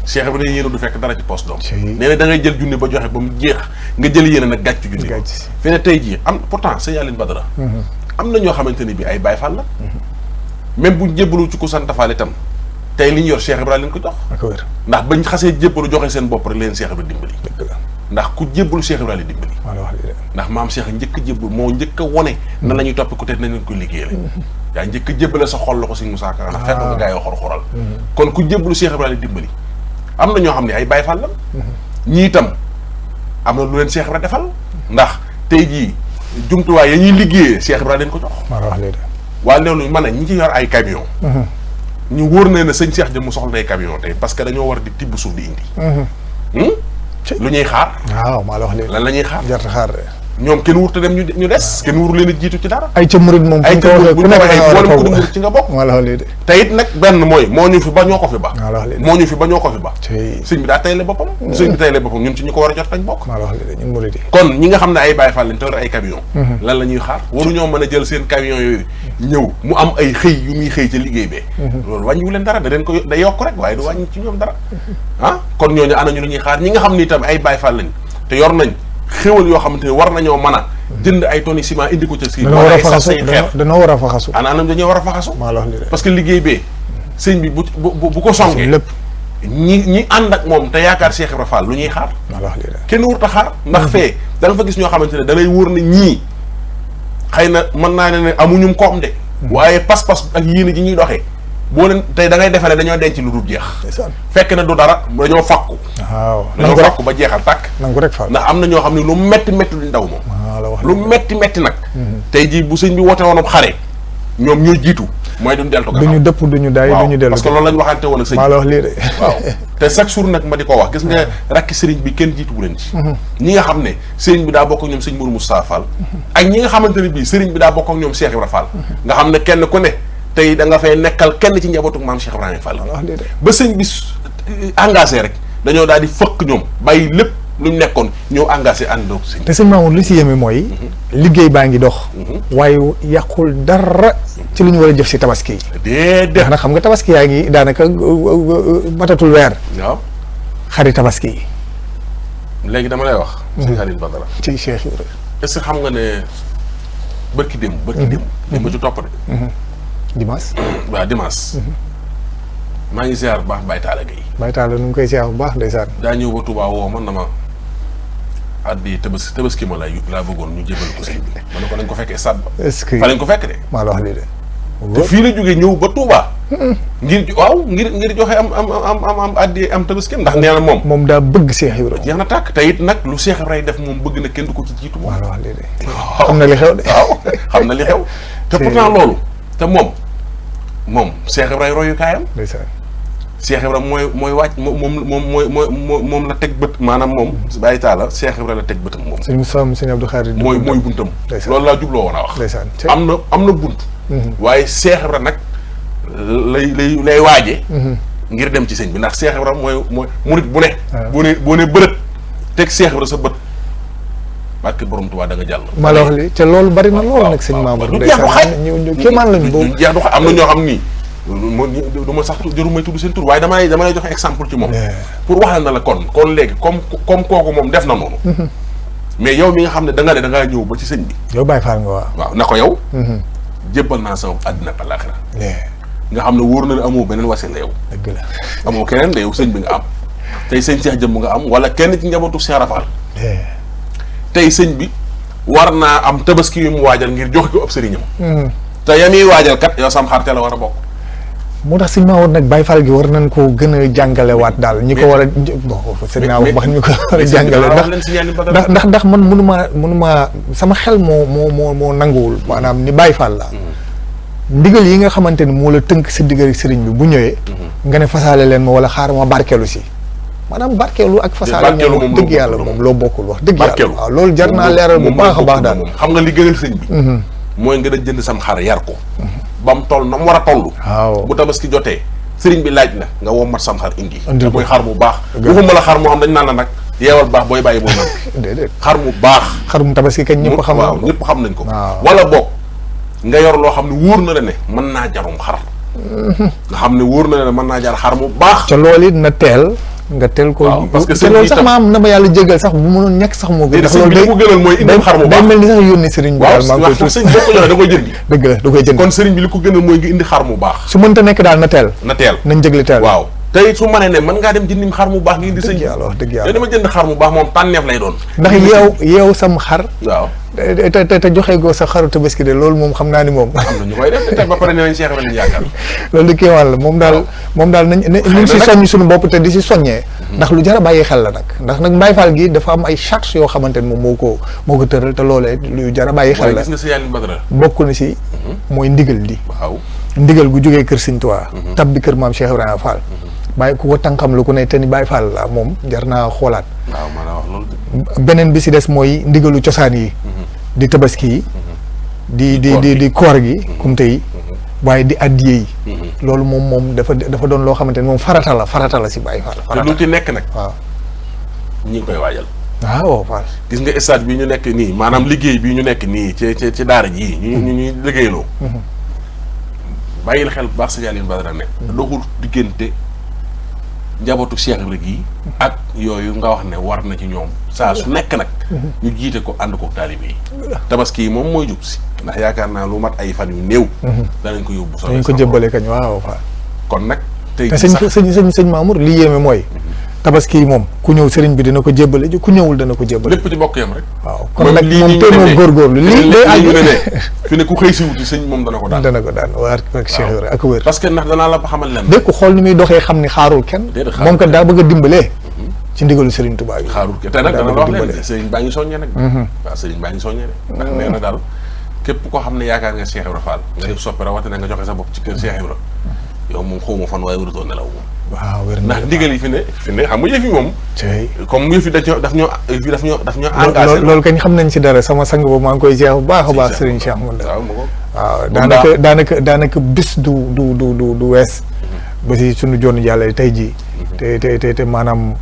Cheikh Ibra ne yéene du fekk dara ci poos doom nee na da ngay jël junni ba joxe ba mu jeex nga jël yéene nag gàcc junni fi ne tey jii am pourtant sëñ Aline Badara am na ñoo xamante ne bi ay Baay Fall la même buñ jébbalu ci ku sant Fall itam tey li ñu yor Cheikh Ibra leen ko jox ndax bañ xasee jébbalu joxe seen bopp rek leen Cheikh Ibra dimbali ndax ku jébbalu Cheikh Ibra leen dimbali ndax maam Cheikh njëkk a jébbal moo njëkk a wone na la ñuy topp ku te nañ leen koy liggéeyale yaa njëkk a jébbale sa xol la ko Sëñ Musaa Ka ndax fekk nga gaa yoo xor-xoral kon ku jébbalu Cheikh Ibra leen dimbali am na ñoo xam ne ay Baay Fall la ñii itam am na lu leen Cheikh Ibra defal ndax tey jii jumtuwaay ya ñuy liggéeyee Cheikh Ibra leen ko jox waaye loolu man ñi ci yor ay camion ñu wóor na ne sëñ Cheikh Jëmm soxla ay camion tey parce que dañoo war di tibb suuf di indi lu ñuy xaar waaw maa la wax léegi lan la ñuy xaar jarta xaar ñoom kenn wurta dem ñu des kenn wuru leen a jiitu ci dara ay ca murid moom ay ca murid bu ñu waxee boolem ku murid ci nga bokk maa la wax léegi te it nag benn mooy moo ñu fi ba ñoo ko fi ba maa la wax léegi moo ñu fi ba ñoo ko fi ba sëñ bi daa tayle boppam sëñ bi tayle boppam ñun ci ñu ko war a jot lañ bokk maa la wax léegi ñun murid yi kon ñi nga xam ne ay Baay Fall lañ te ay camion lan la ñuy xaar waruñoo mën a jël seen camion yooyu ñëw mu am ay xëy yu muy xëy ca liggéey bee loolu wàññiwu leen dara da leen ko day yokk rek waaye du wàññi ci ñoom dara kon ñooñu anañu lu ñuy xaar ñi nga xam ne itam ay Baay Fall lañ te yor nañ xéwal yoo xamante ne war nañoo mën a jënd ay tonnes ciment indi ko ca si dañoo war a faxasu dañoo war a faxasu anam dañoo war a faxasu maa la wax léegi parce que liggéey bee sëñ bi bu ko songee lépp ñi ànd ak moom te yaakaar Cheikh Ibra Fall lu ñuy xaar maa la wax léegi kenn wurut a xaar ndax fee da nga fa gis ñoo xamante ne da lay wóor na ñii xëy na mën naa ne amuñum koom de waaye pas-pas ak yéene ji ñuy doxee boo leen tey da ngay defe ne dañoo denc lu dul jeex fekk na du dara dañoo fàkku waaw dañoo fàkku ba jeexal tàkk nangu rek Fall ndax am na ñoo xam ne lu metti metti luñ daw moom lu metti metti nag tey jii bu sëñ bi woote woon xare ñoom ñoo jiitu mooy duñ deltu gannaaw duñu dëpp duñu daay duñu dellu parce que loolu lañ waxante woon ak sëñ maa la wax lii de waaw te chaque jour nag ma di ko wax gis nga rakki sëriñ bi kenn jiitu bu leen ci ñi nga xam ne sëriñ bi daa bokk ak ñoom sëñ Mourou Moustapha Fall ak ñi nga xamante ne bii sëriñ bi daa bokk ak ñoom Cheikh Ibra Fall nga xam ne kenn ku ne tey da nga fay nekkal kenn ci njabootu maam Cheikh Ibrahima Fall ba sëñ bi engagé rek dañoo daal di fëkk ñoom bàyyi lépp lu ñu nekkoon ñëw engagé àndoo sëñ te sëñ Mamour li si yéeme mooy liggéey baa ngi dox waaye yàqul dara ci lu ñu war a jëf si tabaski yi déedéet ndax nag xam nga tabaski yaa ngi daanaka matatul weer waaw xari tabaski yi léegi dama lay wax sëñ Aline Badara ci Cheikh Ibra est-ce que xam nga ne bërki démb démb ci topp de dimanche waaw dimanche maa ngi ziar bu baax Baye Talla Gueye Baye Talla nu ngi koy ziar bu baax ndeysaan daa ñëw ba Touba woo man na ma addi tabaski ma laa bëggoon ñu jébal ko sëñ bi ma ne ko nañ ko fekkee stade ba est-ce que fa lañ ko fekk de maa la wax lii de te fii la jógee ñëw ba Touba ngir joxe am addi am tabaski ndax nee na moom daa bëgg Cheikh Ibra jeex na tàkk te it nag lu Cheikh Ibra def moom bëgg na kenn du ko ci jiitu moom maa la wax lii de xam na li xew de waaw xam na li xew te pourtant loolu te moom Cheikh Ibra royukaayam ndeysaan Cheikh Ibra mooy wàcc moom la teg bët maanaam moom Baye Talla Cheikh Ibra la teg bëtam moom sëñ Moussa sëñ Abdou Khadir mooy buntam loolu laa jubloo woon a wax ndeysaan am na bunt waaye Cheikh Ibra nag lay waaje ngir dem ci sëñ bi ndax Cheikh Ibra mooy murit bu ne boo ne bërët teg Cheikh Ibra sa bët barke borom Tuubaa da nga jàll maa la wax li te loolu bari na loolu nag sëñ Mamour ndeysaan ñu kéemaan lañu boobu jeex du am na ñoo xam nii du ma sax jëru may tudd seen tur waaye dama lay joxe exemple ci moom pour wax na la kon léegi comme kooku moom def na noonu mais yow mi nga xam ne da ngaa ñëw ba ci sëñ bi yow Baye Fall nga waaw na ko yow jébbal naa sama àddina ak àllaaxira nga xam ne wóor na ne amoo beneen wasila yow dëgg la amoo keneen de yow sëñ bi nga am tey sëñ Cheikh Jëmm nga am wala kenn ci njabootu Cheikh Rafal tey sëñ bi war naa am tabaski yu mu waajal ngir joxe ko ab sëriñam te yamuy waajal kat yow sam xarte la war a bokk moo tax sëñ Mamour nag Baye Fall gi war nañ ko gën a jàngalewaat daal ñi ko war a bon sëñ naa wax ñu ko war a jàngale ndax man mënuma sama xel moo nanguwul maanaam ni Baye Fall la ndigal yi nga xamante ni moo la tënk sa diggal sëriñ bi bu ñëwee nga ne fasaale leen ma wala xaar ma barkeelu si maanaam barkeelu ak fasaale moom dëgg yàlla moom loo bokkul wax dëgg yàlla waaw loolu jar naa leeral bu baax a baax daal xam nga li gënal sëñ bi mooy nga da jënd sam xar yar ko ba mu toll na mu war a toll waaw bu tabaski jotee sëriñ bi laaj na nga woo mat sam xar indi mooy xar mu baax waxuma la xar moo xam dañ naan la nag yeewal baax booy bàyyi boo nag déedéet xar mu baax xarum tabaski kañ ñëpp xam waaw ñëpp xam nañ ko wala boog nga yor loo xam ne wóor na la ne mën naa jarum xar nga xam ne wóor na la ne mën naa jar xar mu baax ca loolu it na teel nga teel ko parce que loolu sax ma am na ma yàlla jégal sax bu mënoon ñàkk sax moo gën ndax loolu ko gënal mooy indi xar mu baax day mel ni sax yónni sëriñ bi daal maa ngi koy sëriñ boo ko joxee da koy jëndi dëgg la da koy jënd kon sëriñ bi li ko gënal mooy nga indi xar mu baax su mënta nekk daal na teel nañ jëgli teel waaw tey su ma nee ne mën ngaa dem jëndim xar mu baax nga indi sëñ dëgg yàlla wax dëgg yàlla dama jënd xar mu baax moom tànneef lay doon ndax yeew sam xar waaw te joxe goo sa xaru tabaski de loolu moom xam naa ni moom am na ñu koy def te ba pare nee nañ Cheikh lañu yaakaar loolu di kéemaan la moom daal nañ ñu si soññ suñu bopp te di si soññee ndax lu jar a bàyyi xel la nag ndax nag Baye Fall gi dafa am ay charges yoo xamante ne moom moo ko tëral te loolee lu jar a bàyyi xel la gis nga si yàlla Badara bokk na si mooy ndigal di waaw ndigal gu jógee kër Sëñ Tuubaa tab bi kër maam Cheikh Ibrahima Fall bàyyi ku ko tànkam lu ko ne te ni Baye Fall la moom jar naa xoolaat waaw maanaam wax loolu beneen bi si des mooy ndigalu cosaan yi di tabaski yi di koor gi kumte yi waaye di addiye yi loolu moom dafa doon loo xamante ne moom farata la si Baye Fall te lu ci nekk nag waaw ñi ngi koy waajal waaw Fall gis nga stade bi ñu nekk nii maanaam liggéey bi ñu nekk nii ci daara ji ñu ñuy liggéeyloo bàyyil xel bu baax sa Yàlla Badara ne doxul diggante njabootu Cheikh Ibrahima yi ak yooyu nga wax ne war na ci ñoom saa su nekk nag ñu jiite ko ànd ko taalibe yi tabaski yi moom mooy jub si ndax yaakaar naa lu mat ay fan yu néew danañ ko yóbbu dañ ko jëbbale kañ waaw Fall kon nag tey sëñ Mamour li yéeme mooy tabaski yi moom ku ñëw sëriñ bi dina ko jébbale ku ñëwul dana ko jébbale lépp ci bokk yam rek waaw kon nag moom téeméer góorgóorlu lii day àgg fi ne ku xëy si wuti sëñ moom dana ko daan waa ak Cheikh Ibrahima ak wér parce que ndax danaa la xamal leen dëkk xool ni muy doxee xam ni xaarul kenn moom kat daa bëgg a dimbalee ci ndigalu Sëriñ Tuubaa bi xaarul kenn te nag dana la wax leen sëriñ baa ngi soññee nag waaw sëriñ baa ngi soññee nag ndax nee na daal képp koo xam ne yaakaar nga Cheikh Ibrahima Fall nga def soppi rawatina nga joxe sa bopp ci kër Cheikh Ibrahima yow moom xawma fan waaye warutoo nelaw moom waaw wér ndax ndigal yi fi ne xam nga yëf yi moom comme yëf yi daf ñoo engagé loolu kañ xam nañ si dara sama sang boobu maa ngi koy jeex bu baax a baax Serigne Cheikh Mounda waaw daanaka bis du wees ba si suñu joonu jàlle tey jii te maanaam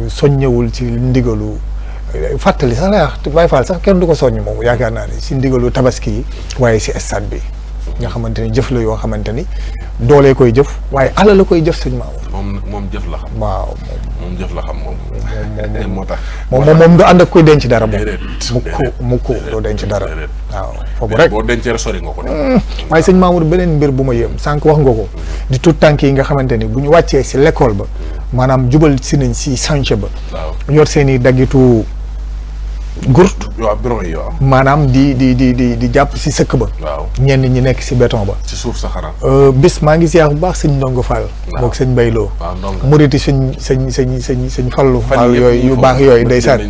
soññewul ci ndigalu fàttali sax la wax Baye Fall sax kenn du ko soññ moom yaakaar naa ni si ndigalu tabaski yi waaye si stade bi nga xamante ni jëf la yoo xamante ni doolee koy jëf waaye ala la koy jëf sëñ Mamour moom jëf la xam waaw moom jëf la xam moom moo tax moom du ànd ak koy denc dara moom mukk doo denc dara waaw foofu rek boo dencee sori nga ko waaye sëñ Mamour beneen mbir bu ma yëm sànq wax nga ko di tout tànk yi nga xamante ni bu ñu wàccee si l'école ba maanaam jubal si nañ si chantier ba yor seen i daggitu gurt waaw bureau yi waaw maanaam di jàpp si sëkk ba waaw ñenn ñi nekk si béton ba ci suuf sa xanaa bis maa ngi siyaar bu baax sëñ Ndongo Fall moog sëñ Bayloo muriti sëñ Fallu Fall yooyu yu baax yooyu ndeysaan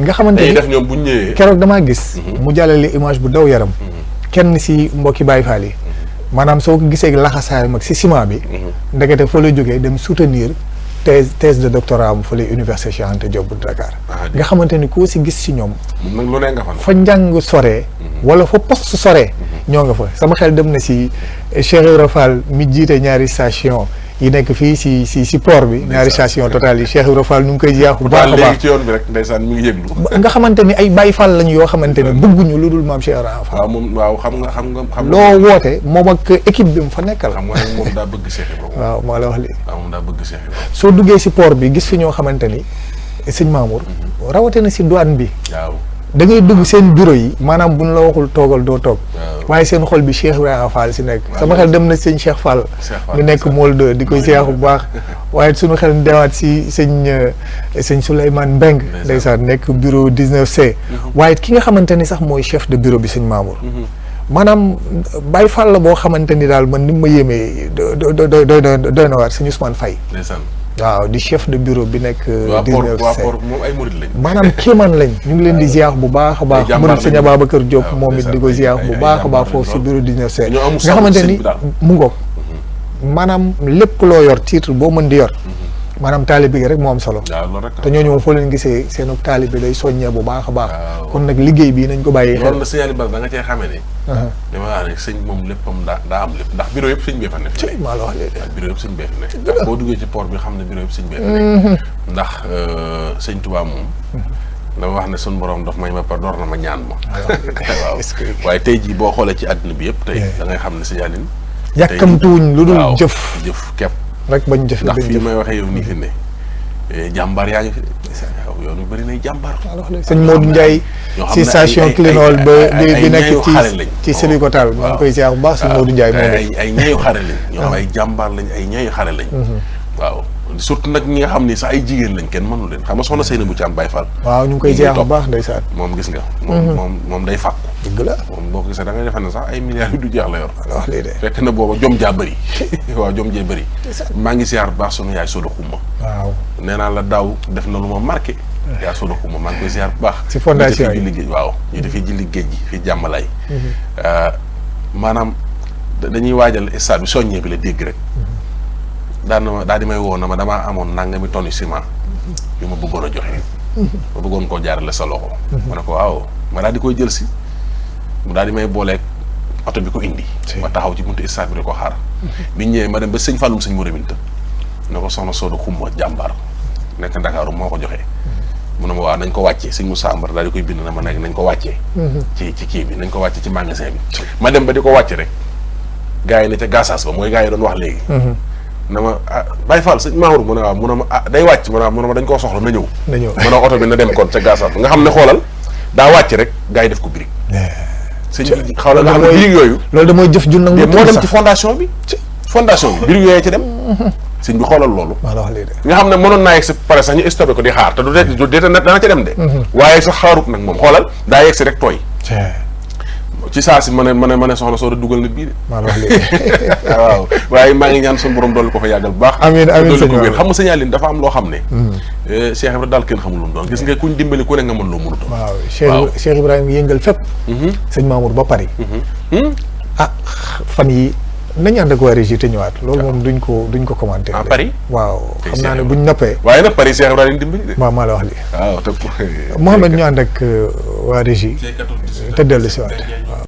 nga xamante ni def ñoom bu ñëwee keroog damaa gis mu jàllale image bu daw yaram kenn si mbokki Baye Fall yi maanaam soo ko gisee laxasaay mag si ciment bi ndekete fa la jógee dem soutenir thèse de doctorat am fële université Cheikh Anta Diop bu Dakar nga xamante ni koo si gis si ñoom nag lu ne nga fa njàng soree wala fa poste soree ñoo nga fa sama xel dem na si Cheikh Ibrahima Fall mi jiite ñaari station yi nekk fii si port bi ñaari station Total yi Cheikh Ibrahima Fall ñu ngi koy jeex bu baax a baax ci yoon bi rek ndeysaan mi ngi yëglu nga xamante ni ay Baye Fall lañu yoo xamante ni bëgguñu lu dul maam Cheikh Ibrahima Fall waaw moom waaw xam nga loo woote moom ak équipe bi mu fa nekkal xam nga moom daa bëgg Cheikh Ibrahima waaw maa la wax li waaw moom daa bëgg Cheikh Ibrahima soo duggee si port bi gis fi ñoo xamante ni sëñ Mamour rawatina si douane bi waaw da ngay dugg seen bureau yi maanaam buñ la waxul toogal doo toog waaye seen xol bi Cheikh Ibrahima Fall si nekk sama xel dem na sëñ Cheikh Fall mi nekk mool 2 di koy ziar bu baax waaye suñu xel demaat si sëñ Souleymane Mbeng ndeysaan nekk bureau 19C waaye ki nga xamante ni sax mooy chef de bureau bi sëñ Mamour maanaam Baye Fall la boo xamante ni daal man ni ma yéemee doy na waar sëñ Ousmane Faye waaw di chef de bureau bi nekk 19C moom ay murid lañ maanaam kéemaan lañ ñu ngi leen di ziar bu baax a baax murid sëñ Ababacar Diop moom it di ko ziar bu baax a baax foofu si bureau 19C nga xamante ni mu ngoog maanaam lépp loo yor titre boo mën di yor maanaam taalibe gi rek moo am solo. waaw loolu rek te ñooñu moom foo leen gisee seenu taalibe day soññee bu baax a baax. waaw kon nag liggéey bii nañ ko bàyyi xel. loolu la signalé ba da nga cee xamee ne. dama wax ne sëñ moom léppam daa am lépp ndax bureau yëpp sëñ bee fa nekk. ci maa la wax léegi. waaw bureau yëpp sëñ bee fa nekk. ndax boo duggee ci port bi xam ne bureau yëpp sëñ bee fa nekk. ndax sëñ Tuubaa moom. dama wax ne suñu borom daf may ma pa door na ma ñaan ma. waaw waaye tey jii boo xoolee ci àdduna bi yëpp tey da ngay xam ne signalé. yàkkamtuwuñ lu dul jëf. jëf kepp rek bañ jëf ndax fii may waxee yow nii fi ne jàmbaar yaa ngi fi waaw yoon yu bëri nay jàmbaar. sëñ Modou Ndiaye ci station Clinol ba bi nekk ci Sébikotane maa ngi koy ziar bu baax sëñ Modou Ndiaye moom ay ñeeyu xare lañ ñoo xam ay jàmbaar lañ ay ñeeyu xare lañ waaw surtout nag ñi nga xam ni sax ay jigéen lañ kenn mënu leen xam nga soxna Seynabou Thiam Baye Fall waaw ñu ngi koy ziar bu baax ndeysaan moom gis nga moom day fàkku dëgg la moom boo ko gisee da ngay defe ne sax ay milliards yu du jeex la yor wax lii de fekk na booba jom jaa bëri waaw jom jee bëri maa ngi ziar bu baax sunu yaay Sodo Xuma waaw nee naa la daaw def na lu ma marqué yaa Sodo Xuma maa ngi koy ziar bu baax ci fondation yi liggéey waaw ñu defee ji liggéey ji fii jàmmalaay maanaam dañuy waajal stade bi soññee bi la dégg rek daal di may woo na ma damaa amoon nangami tonne ciment yu ma bëggoon a joxe ma bëggoon koo jaarale sa loxo ma ne ko waaw ma daal di koy jël si mu daal di may booleeg oto bi ko indi ma taxaw ci buntu stade bi di ko xaar biñ ñëwee ma dem ba sëñ Falloum sëñ Mouré Binta ne ko soxna Sodo Xuma jàmbaar nekk Ndakaaru moo ko joxee mu ne ma waaw nañ ko wàccee sëñ Moussa Ambar daal di koy bind na ma nekk nañ ko wàccee ci kii bi nañ ko wàccee ci magasin bi ma dem ba di ko wàcce rek gars yi ne ca gasaas ba mooy gars yi doon wax léegi na ma Baye Fall sëñ Mamour mu ne waaw mu ne ma day wàcc mu ne ma dañ koo soxla na ñëw mu ne oto bi na dem kon ca gasaas ba nga xam ne xoolal daa wàcc rek gars yi def ko birig sëñ bi xaw la nga xam ne birig yooyu loolu damay jëf jun nag moo dem ci fondation bi birig yooyu ci dem sëñ bi xoolal loolu nga xam ne mënoon naa yegg si pare sax ñu stoppé ko di xaar te du dee dana ca dem de waaye sax xaarut nag moom xoolal daa yegg si rek tooy ci saa si ma ne soxna Sodo dugal na bii de waaw waaye maa ngi ñaan suñu borom dolli ko fa yàggal bu baax amiin amiin dolli ko wér xam nga signalé dafa am loo xam ne Cheikh Ibrahima daal kenn xamul lu mu doon gis nga kuñ dimbali ku ne nga mën loo mënut waaw Cheikh Ibrahima yëngal fépp sëñ Mamour ba Paris fan yi nañu ànd ak waa Régie te ñëwaat loolu moom duñ ko commenté Paris waaw xam naa ne buñ noppee waaye nag Paris Cheikh Ibrahima dimbali de waaw maa la wax lii waaw te Mouhamed ñu ànd ak waa Régie te dellu si waat waaw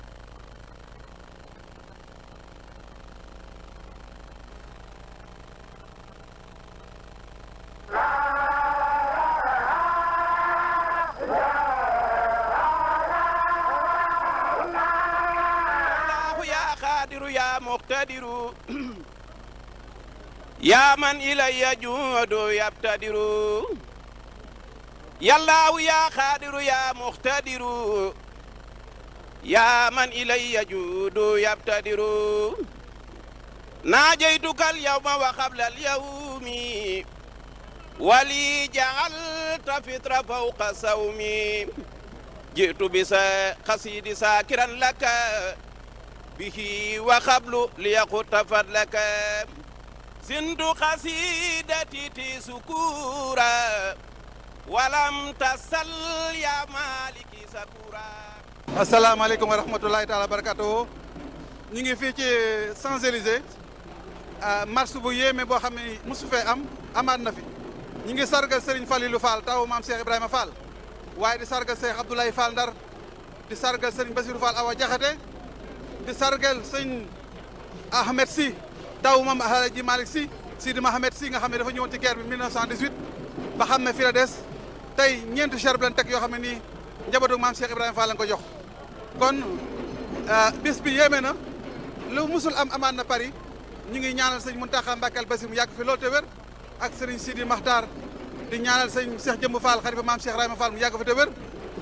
يا من إلي يجود يبتدر يا الله يا خادر يا مقتدر يا من إلي يجود يبتدر ناجيتك اليوم وقبل اليوم ولي جعلت فطر فوق صومي جئت بقصيد ساكرا لك به وقبل ليقط فضلك سند قصيدتي سكورا ولم تصل يا مالكي سكورا السلام عليكم ورحمة الله تعالى وبركاته ñu ngi fii ci Champs-Élysées marche bu yéeme boo xam ne mosu fee amaat na fi ñu ngi sargal Serigne Falilou Fall taw maam Cheikh Ibrahima Fall waaye di sargal Cheikh Abdoulaye Fall Ndar di sargal Serigne Bassirou Fall Awa Diakhaté di sargal Serigne Ahmed Sy taw maam Alhaji Malick Sy Sidi Mohamed Sy nga xam ne dafa ñëwoon ci guerre bi 1918 ba xam ne fi la des tey ñeenti cher bi lañ teg yoo xam ne nii njabootu maam Cheikh Ibrahima Fall lañ ko jox kon bis bi yéeme na lu musul amaat na Paris ñu ngi ñaanal sëñ Mountakha Mbacké al Bassir mu yàgg fi loolu te wér ak sëriñ Sidi Makhtar di ñaanal sëñ Cheikh Jëmb Fall xalifa maam Cheikh Ibrahima Fall mu yàgg fi te wér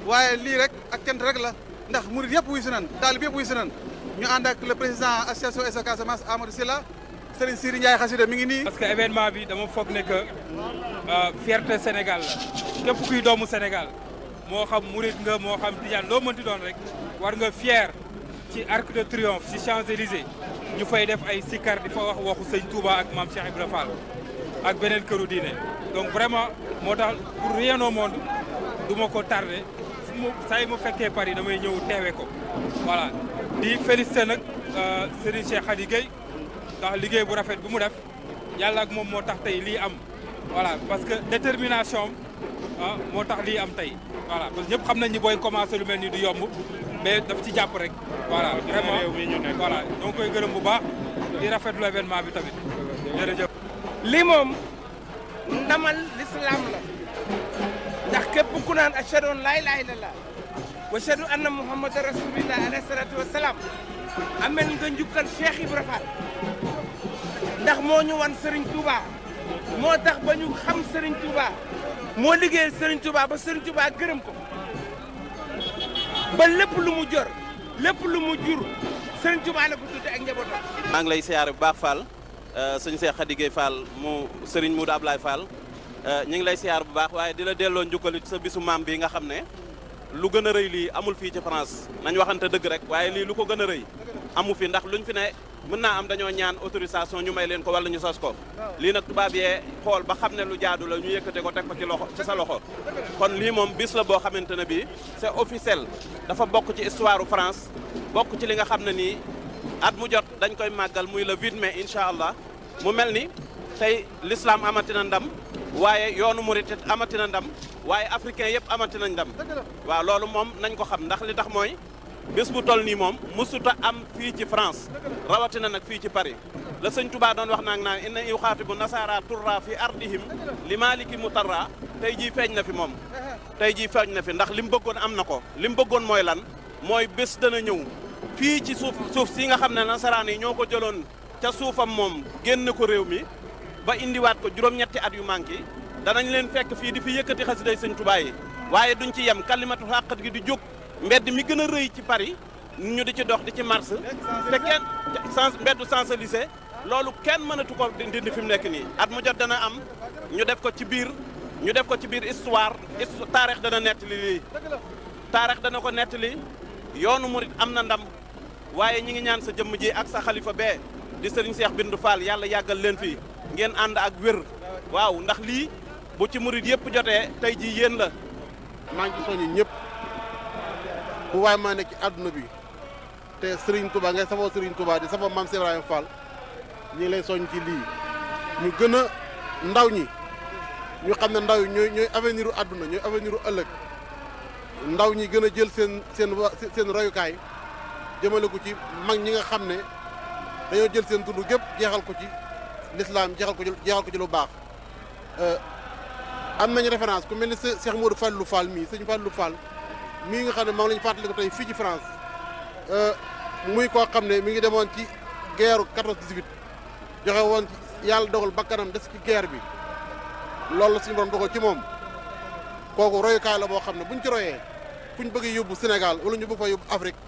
waaye lii rek ak cant rek la ndax murid yëpp wuy si nan taalib yëpp wuy si nan ñu ànd ak le président association SOS Casamance Amadou Sylla sëriñ Siri Ndiaye Xasida mi ngi nii. parce que événement bi dama foog ne que fierté Sénégal la képp kuy doomu Sénégal moo xam murid nga moo xam tijaan loo mënti doon rek war nga fier ci Arc de Triomphe ci Champs-Élysées ñu fay def ay sikkar di fa wax waxu sëñ Touba ak maam Cheikh Ibrahima Fall ak beneen këru diine donc vraiment moo tax pour rien au monde du ma ko tardé fu mu saa yi mu fekkee Paris damay ñëw teewe ko voilà di félicité nag Serigne Cheikh Khady Gueye ndax liggéey bu rafet bi mu def yàlla ak moom moo tax tey lii am voilà parce que détermination moo tax lii am tey voilà parce que ñëpp xam nañ ni booy commencé lu mel ni du yomb mais daf ci jàpp rek voilà vraiment voilà ñoo ngi koy gërëm bu baax di rafetlu événement bi tamit jërëjëf. lii moom ndamal l'islam la ndax képp ku naan ashhadu an laa ilaaha illallaah wa ashhadu anna muhammadan rasulullah alayhi salaatu wa salaam amel nga njukkal Cheikh Ibra Fall ndax moo ñu wan Serigne Touba moo tax ba ñu xam Serigne Touba moo liggéeyal Serigne Touba ba Serigne Touba gërëm ko ba lépp lu mu jor lépp lu mu jur Serigne Touba la ko tudde ak njabootam. maa ngi lay siyaare bu baax Fall sëñ Cheikh Khady Gueye Fall mu Serigne Modou Ablaye Fall ñu ngi lay siyaar bu baax waaye di la delloo njukkal sa bisu maam bi nga xam ne lu gën a rëy lii amul fii ci France nañ waxante dëgg rek waaye lii lu ko gën a rëy amu fi ndax luñ fi ne mën naa am dañoo ñaan autorisation ñu may leen ko wala ñu sos ko lii nag tubaab yee xool ba xam ne lu jaadu la ñu yëkkate ko teg ko ci loxo ci sa loxo kon lii moom bis la boo xamante ne bii c'est officiel dafa bokk ci histoire France bokk ci li nga xam ne nii at mu jot dañ koy màggal muy le 8 mai incha allah mu mel ni tey l'islam amatina ndam waaye yoonu murit amatina ndam waaye africain yëpp amatina ndam waaw loolu moom nañ ko xam ndax li tax mooy bés bu toll nii moom musuta am fii ci France rawatina nag fii ci Paris la sëñ Touba doon wax naag naan inna yuxaatibu nasara turra fi ardihim li maliki mutarra tey jii feeñ na fi moom tey jii feeñ na fi ndax li mu bëggoon am na ko li mu bëggoon mooy lan mooy bés dana ñëw fii ci suuf si nga xam ne nasaraan yi ñoo ko jëloon ca suufam moom génn ko réew mi ba indiwaat ko juróom-ñetti at yu manqué danañ leen fekk fii di fi yëkkati xasiday sëñ Touba yi waaye duñ ci yem kalimatu xàqat gi di jóg mbedd mi gën a rëy ci Paris ñu di ci dox di ci mars te kenn mbeddu Champs-Élysées loolu kenn mënatu ko dindi fi mu nekk nii at mu jot dana am ñu def ko ci biir histoire taarix dana nettali lii taarix dana ko nettali yoonu murit am na ndam waaye ñi ngi ñaan sa jëmm ji ak sa xalifa bee di Serigne Cheikh Bintou Fall yàlla yàggal leen fii ngeen ànd ak wér waaw ndax lii bu ci murit yëpp jotee tey jii yéen la. maa ngi soññi ñëpp bu waay maa nekk ci àdduna bi te Serigne Touba ngay safoo Serigne Touba di safoo Mame Cheikh Ibrahima Fall ñu ngi lay soññ ci lii ñu gën a ndaw ñi ñu xam ne ndaw yi ñooy avenir u àdduna ñooy avenir u ëllëg ndaw ñi gën a jël seen royukaay jëmale ko ci mag ñi nga xam ne dañoo jël seen dund gépp jeexal ko ci l'islam jeexal ko ci lu baax am nañu référence ku mel ni Cheikh Modou Fallou Fall mii sëñ Fallou Fall mii nga xam ne moom la ñu fàttali ko tey fii ci France muy koo xam ne mi ngi demoon ci guerre 14-18 joxe woon ci yàlla dogal bakkanam des ci guerre bi loolu la suñu borom dogal ci moom kooku royukaay la boo xam ne buñ ci royee fuñ bëgg yóbbu Sénégal wala ñu bëgg fa yóbbu Afrique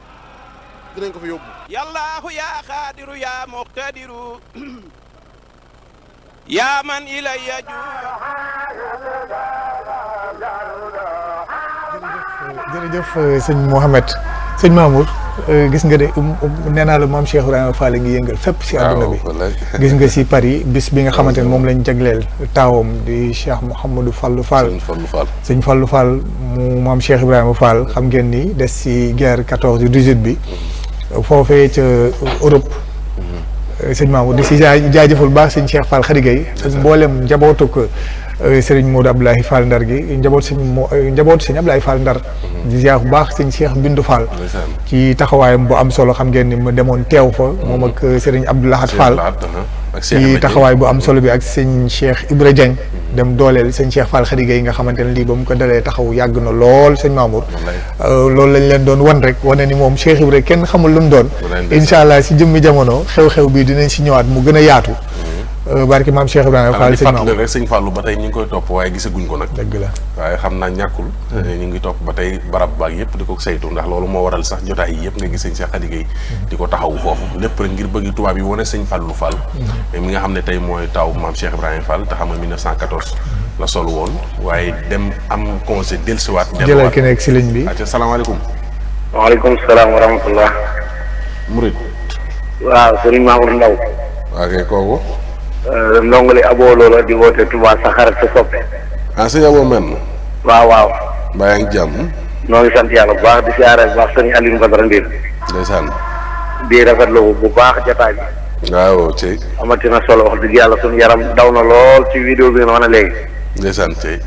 dinañ ko fa yóbbu. yallaahu yaa xaadiru yaa muqtadiru yaa man ilayya jërëjëf sëñ Mouhamed sëñ Mamour gis nga de nee naa la moom Cheikh Ibrahima Fall ngi yëngal fépp si àdduna bi gis nga si Paris bis bi nga xamante ne moom lañ jagleel taawam di Cheikh Mouhamadou Fallou Fall sëñ Fallou Fall mu maam Cheikh Ibrahima Fall xam ngeen ni des si guerre 14-18 bi foofee ca Europe sëñ Mamour di si jaajëfal baax sëñ Cheikh Fall Khady Gueye ak mboolem njabootu ko Serigne Modou Abdoulaye Fall Ndar gi njabootu sëñ Abdoulaye Fall Ndar di ziar bu baax sëñ Cheikh Bintou Fall ci taxawaayam bu am solo xam ngeen ni mu demoon teew fa moom ak Serigne Abdou Lahad Fall ci taxawaay bu am solo bi ak sëñ Cheikh Ibra Dieng dem dooleel sëñ Cheikh Fall Khady Gueye nga xamante ne lii ba mu ko dalee taxaw yàgg na lool sëñ Mamour loolu lañ leen doon wan rek wane ni moom Cheikh Ibra kenn xamul lu mu doon incha allah si jëmmi jamono xew-xew bi dinañ si ñëwaat mu gën a yaatu barki maam Cheikh Ibrahima Fall sëñ Mamour rek sëñ Fallou ba tey ñu ngi koy topp waaye gisaguñ ko nag dëgg la waaye xam naa ñàkkul ñu ngi topp ba tey barab baag yëpp di ko saytu ndax loolu moo waral sax jotaay yi yëpp nga gis sëñ Cheikh Khady Gueye di ko taxawu foofu lépp rek ngir bëgg tubaab yi wane sëñ Fallou Fall mi nga xam ne tey mooy taw maam Cheikh Ibrahima Fall te xam nga 1914 la solu woon waaye dem am conseil dellusiwaat jëlal ki nekk si ligne bi asalaamaaleykum waaleykum salaam wa rahmatullah Murid waaw sëriñ Mamour Ndaw waa kay kooku ndongole abooloo la di woote Touba sa xarit sa soppe sëñ Abo men waaw mbaa yaa ngi jàmm noo ngi sant yàlla bu baax di siyaare bu baax sëñ Alioune Badara Ndir ndeysaan di rafetlu bu baax jotaay bi waaw Thiey. amati na solo wax dëgg yàlla suñu yaram daw na lool ci vidéo bi nga wane léegi. ndeysaan Thiey.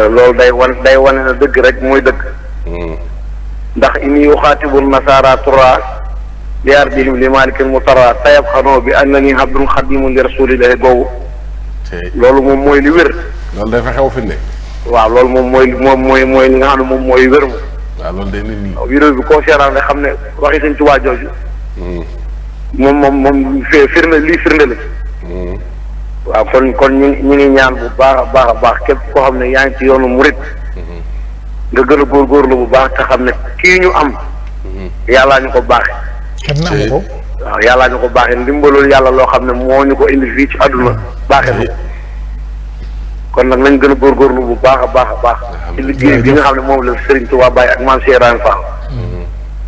loolu day wane na dëgg rek mooy dëgg. ndax inni uxaatibu nasaara tura li ardihim li malikin mutara tayab xanoo bi annani abdun xadimun li rasulillahi googu. loolu moom mooy li wér. loolu dafa xew fi ne. waaw loolu moom mooy li nga xam ne moom mooy wér mu. waaw loolu day nit ñi. vidéo bi koo seetaan nga xam ne waxi Sëñ Tuubaa jooju. moom firnde la. waaw kon ñu ngi ñaan bu baax a baax képp koo xam ne yaa ngi ci yoonu murit nga gën a góorgóorlu bu baax te xam ne kii ñu am. yàllaa ñu ko baaxee. kenn amu ko. waaw yàllaa ñu ko baaxee ndimbalul yàlla loo xam ne moo ñu ko indi fii ci àdduna baaxee na kon nag nañ gën a góorgóorlu bu baax a baax. ci liggéey bi nga xam ne moom la Serigne Touba Baye ak Maam Cheikh Ibrahima Fall.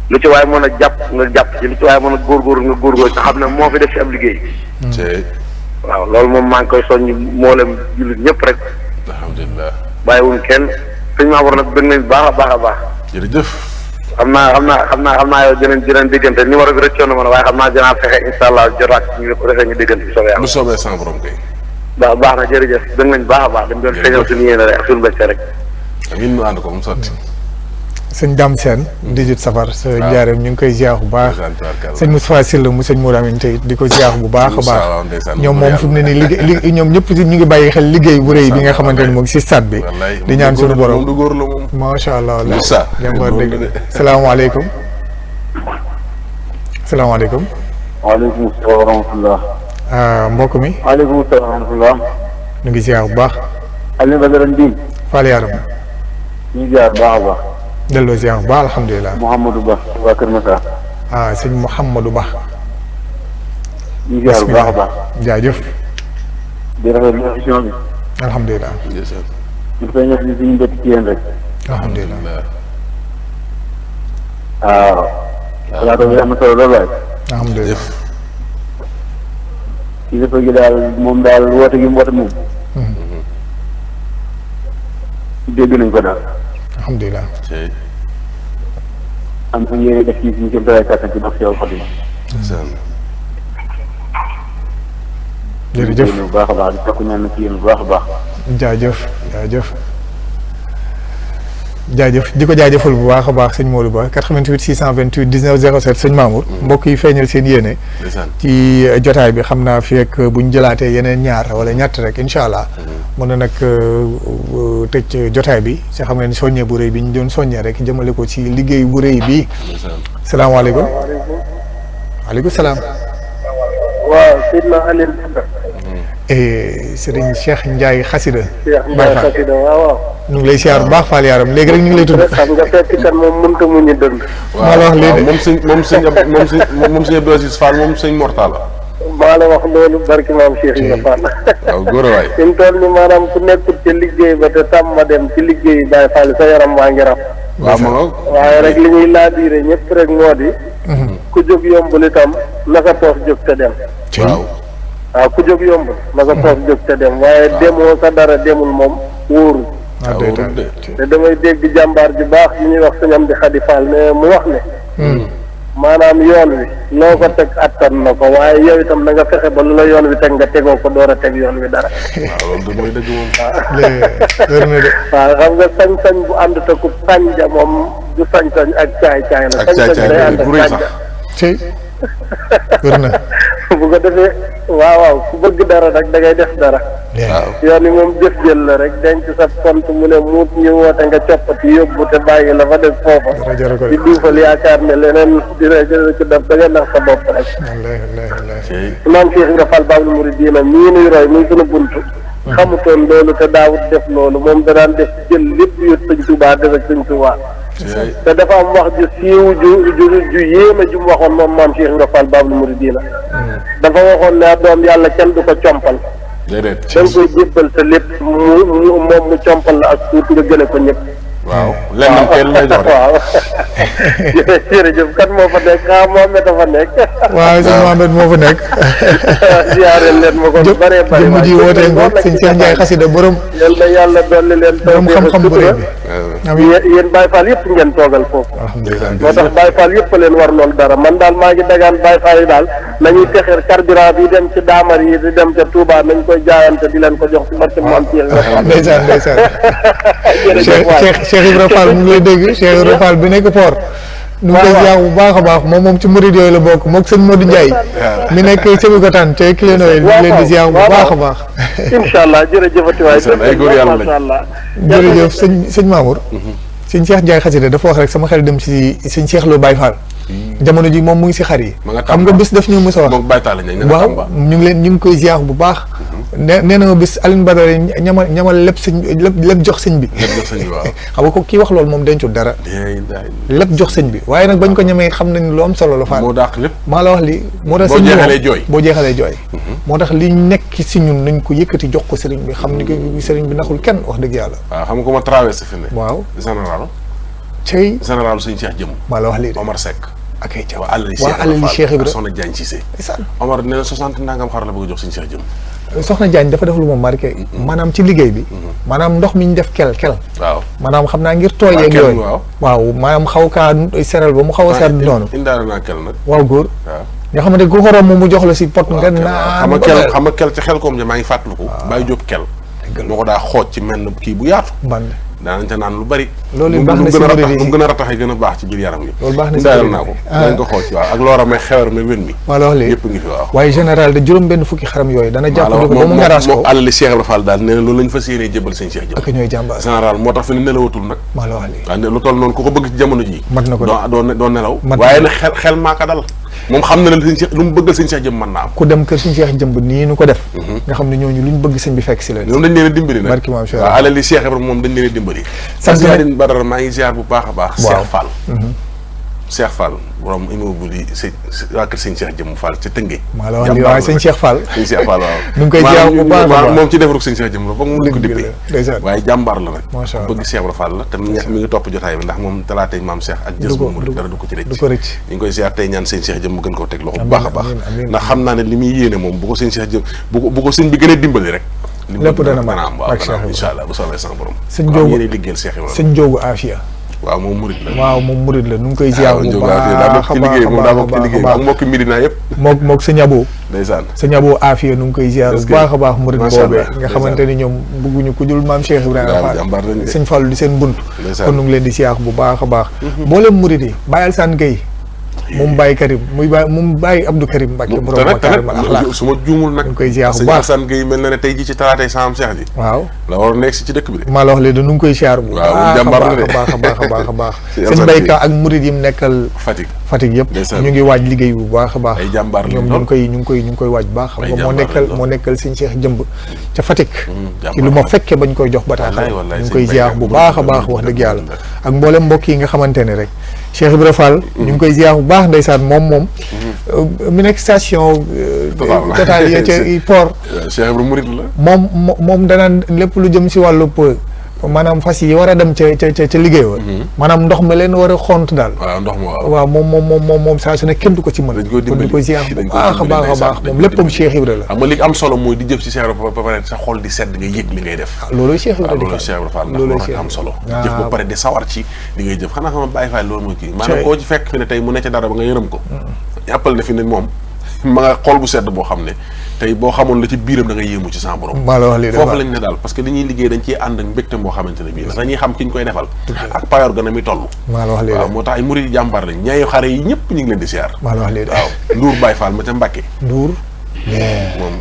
lu ci waaye mën a jàpp nga jàpp ci lu ci waaye mën a góorgóorlu nga góorgóorlu te xam ne moo fi def ci ab liggéey. waaw loolu moom maa ngi koy soññ mboolem jullit ñëpp rek. alhamdulilah. bàyyiwuñ kenn sëñ Mamour nag bëgg nañ baax a baax. jërëjëf. xam naa yow dinañ déggante numéro bi rëccoon na ma waaye xam naa dinaa fexe incha allah jotaat ñu ko defee ñu déggante bi soobee yàlla. bu soobee sans borom kay. waaw baax na jërëjëf bëgg nañ baax a baax dañ doon feeñal suñu yéene rek ak suñu mbégte rek. amiin ñu ànd ko mu sotti. sëñ Dame Sène 18 safar sa njaareem ñu ngi koy ziar bu baax sëñ Moustapha Sylla mu sëñ Mourou Amine tey di ko ziar bu baax a baax ñoom moom fi mu ne nii liggéey ñoom ñëpp ñu ngi bàyyi xel liggéey bu rëy bi nga xamante ni moom si stade bi di ñaan suñu borom macha allah dem war dëgg salaamaaleykum salaamaaleykum waaleykum salaam wa rahmatulah mbokk mi waaleykum salaam wa rahmatulah ñu ngi ziar bu baax Aliou Badara Ndine Fall Yaram ñu ngi ziar bu baax a baax delloo ziar bu baax alhamdulilah Mouhamadou Ba waa Kër Massar sëñ Mouhamadou Ba ñu ngi ziar bu baax a baax jaajëf di rafetlu émission bi alhamdulilah ñu feeñal li suñu mbétti ci yéen rek alhamdulilah waaw plateau bi am na solo lool waay alhamdulilah ci dafa gi daal moom daal woote gi mu woote moom dégg nañ ko daal alhamdulilah am na yéene def ci suñu kéem tolluwaay kàttan ci ndox yow Fatima jërëjëf bu baax a baax di takku ñaan na ci yéen bu baax a baax jaajëf di ko jaajëfal bu baax a baax sëñ Modou Ba 88 628 19 07 sëñ Mamour mbokk yi feeñal seen yéene ci jotaay bi xam naa fi ak bu ñu jëlaatee yeneen ñaar wala ñett rek incha allah mën na nag tëj jotaay bi si xam ne soññee bu rëy bi ñu doon soññee rek jëmale ko ci liggéey bu rëy bi salaamaaleykum waaleykum salaam waaw Seydina Alioune Serigne Cheikh Ndiaye Xasida Baye Fall waaw ñu ngi lay siyaar bu baax Fall Yaram léegi rek ñu ngi lay tudd xam nga fekk kan moom mënta mu ñu dënd maa la wax léegi moom sëñ Abdou Aziz Fall moom sëñ Mortala maa la wax loolu barki maam Cheikh Ibrahima Fall waaw góor waay fi mu toll ni maanaam ku nekkul ci liggéey ba te tam ma dem ci liggéey Baye Fall sa yaram waa ngi raf waaw ma nga waaye rek li ñuy laabiire ñëpp rek moo di ku jóg yombul itam na sa poos jóg te dem waaw ku jóg yombul na sa poos jóg te dem waaye demoo sa dara demul moom wóorul te damay dégg jàmbaar ju baax yi ñuy wax sëñ Amdi Xadi Fall ne mu wax ne maanaam yoon wi loo ko teg attan na ko waaye yow itam na nga fexe ba lu la yoon wi teg nga tegoo ko door a teg yoon wi dara waaw loolu mooy dëgg moom waaw xam nga sañ-sañ bu ànd te ku sànja moom du sañ-sañ ak caay-caay la sañ-sañ day ànd ak sànja wér na bu ko defee waaw ku bëgg dara nag da ngay def dara yoon yi moom jëf jël la rek denc sa compte mu ne muut ñu woote nga coppati yóbbu te bàyyi la fa def foofa di duufal yaakaar ne leneen dina ci def da nga nax sa bopp rek maam Cheikh nga Fall Baabul Muridiina mii nuy roy muy sunu buntu xamutoon loolu te daawut def loolu moom danaan def jël lépp yu sëñ Tuubaa def ak sëñ Tuubaa te dafa am wax ju siiw ju yéeme ju mu waxoon moom maam Cheikh nga Fall Baabul Muridiina dafa waxoon ne doom yàlla kenn du ko compal da nga koy jébbal sa lépp moom mu compal la ak tuut nga gëne ko ñëpp waaw lenn kenn lay jox rek. waaw jërëjëf kan moo fa nekk ah Mohamed a fa nekk. waaw sëñ Mohamed moo fa nekk. ziare leen ma ko lu bëree bëri. jëmm ji wootee ngoog sëñ Cheikh Ndiaye xasida borom. yal na yàlla dolli leen. borom xam-xam bu rëy bi. yéen Baye Fall yëpp ngeen toogal foofu. alhamdulilah moo tax Baye Fall yëpp leen war lool dara man daal maa ngi dagaan Baye Fall yi daal nañuy fexeer carburant bi dem ci daamar yi di dem ca Touba nañ koy jaayante di leen ko jox ci barke mu am ci ndeysaan ndeysaan Cheikh Ibra Fall mu ngi lay dégg Cheikh Ibra Fall bi nekk port nu ngi koy ziar bu baax a baax moom ci murid yooyu la bokk moog sëñ Modou Ndiaye mi nekk Sébikotane te Kileno yi ñu ngi leen di ziar bu baax a baax incha allah jërëjëfati waay ay góor yàlla macha allah jërëjëf sëñ Mamour sëñ Cheikh Ndiaye xasida dafa wax rek sama xel dem si sëñ Cheikh Lo Baye Fall jamono ji moom mu ngi si xar yi xam nga bis daf ñu mës a wax waaw ñu ngi koy ziar bu baax nee na ma bis Aline Badara ñamal lépp lépp jox sëñ bi xam nga ko kii wax loolu moom dencul dara lépp jox sëñ bi waaye nag bañ ko ñamee xam nañ lu am solo la Fall moo dàq lépp maa la wax li moo tax sëñ boo jeexalee jooy moo tax li nekk si ñun nañ ko yëkkati jox ko sëriñ bi xam ni ko sëriñ bi naxul kenn wax dëgg yàlla waaw xam nga ko ma traversé fi ne waaw général suñu Cheikh jëm maa la wax lii Omar Seck ak ay jaw waa àll Cheikh Ibra soxna Diagne Cissé Omar nee na 60 nangam xar la bëgg a jox suñu Cheikh jëm soxna Diagne dafa def lu ma marqué maanaam ci liggéey bi maanaam ndox mi ñu def kel waaw maanaam xam naa ngir tooy yeeg yooyu waaw maanaam xaw kaa seral ba mu xaw a sedd noonu indaale naa kel nag waaw góor nga xamante ku ko romb mu jox la si pot nga naan xam nga kel ci xel koom ja maa ngi fàttaliku Baye Diop kel moo ko daa xooj ci mel kii bu yaatu daanañ te naan lu bari loolu baax na si murid yi mu gën a rataxe gën a baax ci biir yaram yi loolu baax na si daal naa ko dañ ko xool ci waaw ak loora may xewar may wén mi waaw wax léegi yëpp ngi fi waaw waaye général de juróom benn fukki xaram yooyu dana jàpp ko ba mu ngaraas ko àlali Cheikh Ibra Fall daal nee na loolu lañ fas yéenee jëbal sëñ Cheikh jëm ak ñooy jàmbaar général moo tax fi ne nelawatul nag maa la wax léegi waaw ne lu toll noonu ku ko bëgg ci jamono ji mat na ko doo nelaw waaye nag xel maa ko dal moom xam na ne sëñ Cheikh lu mu bëggal sëñ Cheikh jëm mën naa am ku dem kër sëñ Cheikh jëmb nii nu ko def nga xam ne ñooñu luñ bëgg sëñ bi fekk si leen ñoom dañ leen a dimbali nag barki maam Cheikh waaw àlali Cheikh Ibra moom dañ leen a dimbali Aline Badara maa ngi ziar bu baax a baax Cheikh Fall Cheikh Fall borom immeuble yi waa kër sëñ Cheikh jëm Fall ca Tëngéej maa la wax li waaye sëñ Cheikh Fall sëñ Cheikh Fall waaw ñu ngi koy ziar bu baax a baax moom ci defarug sëñ Cheikh jëm la foog mu ko dippee waaye jàmbaar la nag bëgg Cheikh Ibra Fall la te mi ngi topp jotaay bi ndax moom talaatay maam Cheikh ak jës bu mu dara du ko ci rëcc ñu ngi koy ziar tey ñaan sëñ Cheikh jëm mu gën koo teg loxo bu baax a baax ndax xam naa ne li muy yéene moom bu ko sëñ Cheikh jëm bu ko sëñ bi gën a dimbali rek lépp dana mën am waaw incha allah bu soobee sama borom sëñ Njóogu yéene liggéeyal Cheikh Ibra sëñ Njóogu Afia waaw moom murid la waaw moom murid la nu ngi koy ziar bu baax daa bokk ci liggéey moom daa bokk ci liggéey ak mbokki Medina yëpp mook sëñ Abo ndeysaan sëñ Abo Afia nu ngi koy ziar bu baax a baax murid boobee nga xamante ni ñoom bëgguñu ku dul maam Cheikh Ibrahima Fall sëñ Fallu di seen bunt kon nu ngi leen di ziar bu baax a baax mboolem murid yi Baye Alsane Gueye moom Baye Karim moom Baye Abdou Karim Mbacke borom Makarim al Akhlaq su ma juumul nag ñu koy ziar bu sëñ baax Alsane Gueye mel na ne tey ji ci talaatay saam Cheikh ji waaw la war a nekk si ci dëkk bi de maa la wax léegi nu ngi koy ziar bu waaw baax jàmbaar la de a baax a baax sëñ Bayka ak murid yi mu nekkal Fatick yëpp ñu ngi waaj liggéey bu baax a baax ay jàmbaar ñoom ñu ngi koy waaj baax xam nga moo nekkal sëñ Cheikh jëmb ca Fatick ci lu ma fekke bañ koy jox bataaxal ñu ngi koy ziar bu baax a baax wax dëgg yàlla ak mboolem mbokk yi nga xamante ne rek Cheikh Ibra Fall ñu ngi koy ziar bu baax ndeysaan moom mi nekk station Total ya ca port Cheikh Ibra murid la moom danaan lépp lu jëm si wàllu maanaam fas yi war a dem ca liggéey wa maanaam ndox mi leen war a xont daal waaw moom saa su ne kenn du ko ci mën kon di ko ziar bu baax a baax moom léppam Cheikh Ibra la xam nga li am solo mooy di jëf ci Cheikh Ibra ba pare sa xol di sedd nga yëg li ngay def loolu Cheikh Ibra loolu Cheikh Ibra Fall ndax loolu am solo jëf ba pare di sawar ci li ngay jëf xanaa xam nga Baye Fall loolu mooy kii maanaam koo ci fekk fi ne tey mu ne ca dara ba nga yërëm ko jàppal ne fi ne moom ma nga xol bu sedd boo xam ne tey boo xamoon la ci biiram da nga yéemu ci sa borom foofu lañ ne daal parce que li ñuy liggéey dañ ciy ànd ak mbégte moo xamante ne bii ndax dañuy xam ki ñu koy defal ak payoor ga na muy toll waaw moo tax ay murid yi jàmbaar lañ ñaayu xare yi ñëpp ñu ngi leen di siyaar waaw Ndour Baye Fall ma ca Mbàkke Ndour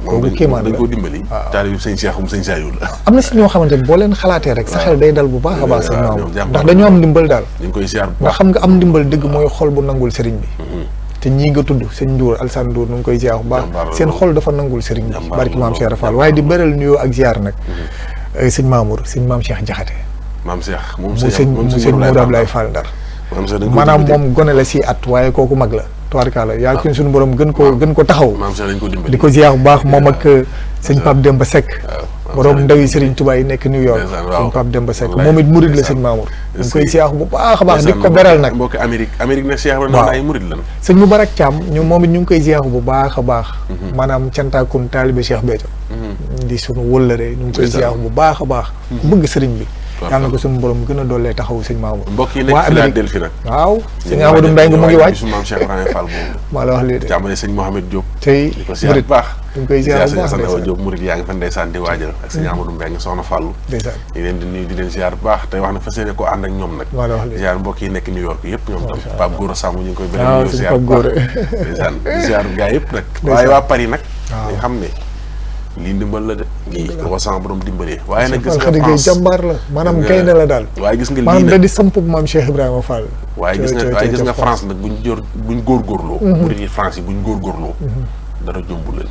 moom dañ koo dimbali taalibe sëñ Cheikhoum sëñ Saliou la am na si ñoo xamante ne boo leen xalaatee rek sa xel day dal bu baax a baax sëñ Maam ndax dañoo am ndimbal daal ñu ngi koy siyaar bu ndax xam nga am ndimbal dëgg mooy xol bu nangul sëriñ bi te ñii nga tudd sëñ Ndour Alsane Ndour nu ngi koy ziar bu baax seen xol dafa nangul sëriñ bi barki maam Cheikh Fall waaye di beral nuyoo ak ziar nag sëñ Mamour sëñ maam Cheikh Jaxate maam Cheikh mu sëñ Modou Ablaye Fall Ndar maanaam moom gone la si at waaye kooku mag la tubaarkalla yaa ngi suñu borom gën ko taxaw maam Cheikh dañ ko dimbali di ko ziar bu baax moom ak sëñ Pape Demba Seck borom ndaw yi Serigne Touba yi nekk New York sëñ Pape Demba Seck moom it murid la sëñ Mamour ñu ngi koy ziar bu baax a baax di ko beral nag mbokki Amérique ne Cheikh na ay murid lan sëñ Moubarak Thiam ñu moom it ñu ngi koy ziar bu baax a baax maanaam cantakun taalibe Cheikh Béthio di suñu wëllëre ñu ngi koy ziar bu baax a baax bëgg sëriñ bi yàlla na ko suñu borom gën a doolee taxaw sëñ Mamour mbokk yi nekk Philadelphie nag waaw sëñ Amadou Mbengue mu ngi waaj bisu maam Cheikh Ibrahima Fall boobu maa la wax lii de jàmbale sëñ Mohamed Diop tey di ko ziar bu baax ñu ngi koy ziar bu baax sëñ Assane Diop murid yaa ngi fa ndeysaan di waajal ak sëñ Amadou Mbengue soxna Fallou ndeysaan ñu leen di nuyu di leen ziar bu baax tey wax na fas yéene ko ànd ak ñoom nag maa la wax lii ziar mbokk yi nekk New York yëpp ñoom tam Pape Gora Samb ñu ngi koy beneen ñëw ziar bu baax ndeysaan di ziar gaa yëpp nag waaye waa Paris nag nga xam ne lii ndimbal la de lii ko sama borom dimbalee waaye nag gis nga France jàmbaar la maanaam gaynde la daal waaye gis nga lii maanaam da di samp maam Cheikh Ibrahima Fall waaye gis nga France nag buñ góorgóorloo murid yi France yi buñ góorgóorloo dara jombul leen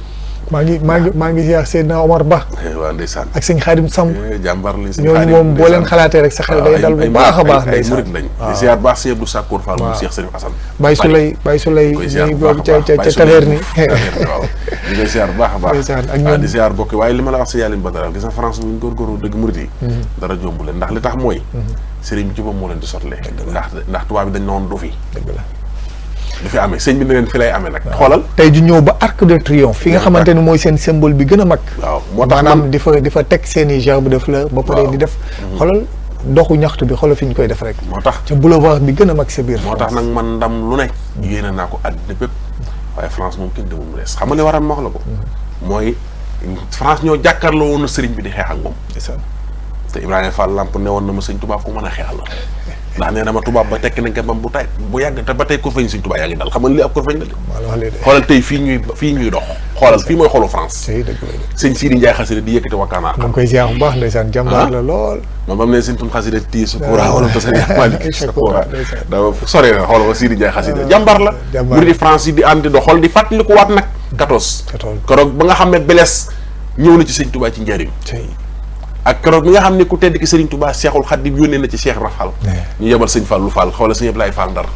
maa ngi ziar Seydina Omar Ba waaw ndeysaan ak sëñ Xaadim Samb jàmbar lañ ñooñu moom boo leen xalaatee rek sa xel day dal bu baax a baax ay murid lañ di ziar baax Sëñ Abdou Sakkour Fall moom Cheikh Serif Assane Baye Souley ñuy boobu ca taverne waaw di koy ziar bu baax a baax ak di ziar bokki waaye li ma la wax si Yàllim Badara gis nga France buñ góorgóorlu dëgg murid yi dara jombu leen ndax li tax mooy sëriñ bi ci boppam moo leen di sotle ndax tubaab bi dañ noonu du fi du fi amee sëñ bi ne leen fi lay amee nag xoolal tey ju ñëw ba Arc de Triomphe fi nga xamante ne mooy seen symbole bi gën a mag waaw moo tax maanaam di fa teg seen i gerbe de fleur ba pare di def xoolal doxu ñaxtu bi xoolal fi ñu koy def rek moo tax ca boulevard bi gën a mag sa biir moo tax nag man ndam lu nekk yéene naa ko àddina bépp waaye France moom kenn demul mu des xam nga li waral ma wax la ko mooy France ñoo jàkkaarloo woon na sëriñ bi di xeex ak moom te Ibrahima Fall Lamp ne woon na ma sëñ tubaab ku mën a xeexal la ndax nee na ma tubaab ba tekki nañ ko bam bu tay bu yàgg te ba tey ko feeñ sëñ tubaab yaa ngi dal xam nga li ab ko feeñ dal xoolal tey fii ñuy dox xoolal fii mooy xolu France sëñ Sidi Ndiaye xasida di yëkkati wakkaanaa da nga koy ziar bu baax ndeysaan jàmbaar la lool moom bam ne sëñ tum xasida tii sa kóora wala ta sa Malick sa kóora da sore na xoolal Sidi Ndiaye xasida jàmbaar la buri di France yi di ànd di doxal di fàttali ko waat nag 14 keroog ba nga xam ne Blaise ñëw na ci sëñ Tuubaa ci njëriñ ak keroog bi nga xam ne ku tedd ki Serigne Touba Cheikhul Khadim yónnee na ci Cheikh Rafal ñu yebal sëñ Fallou Fall xoolal sëñ Ablaye Fall Ndar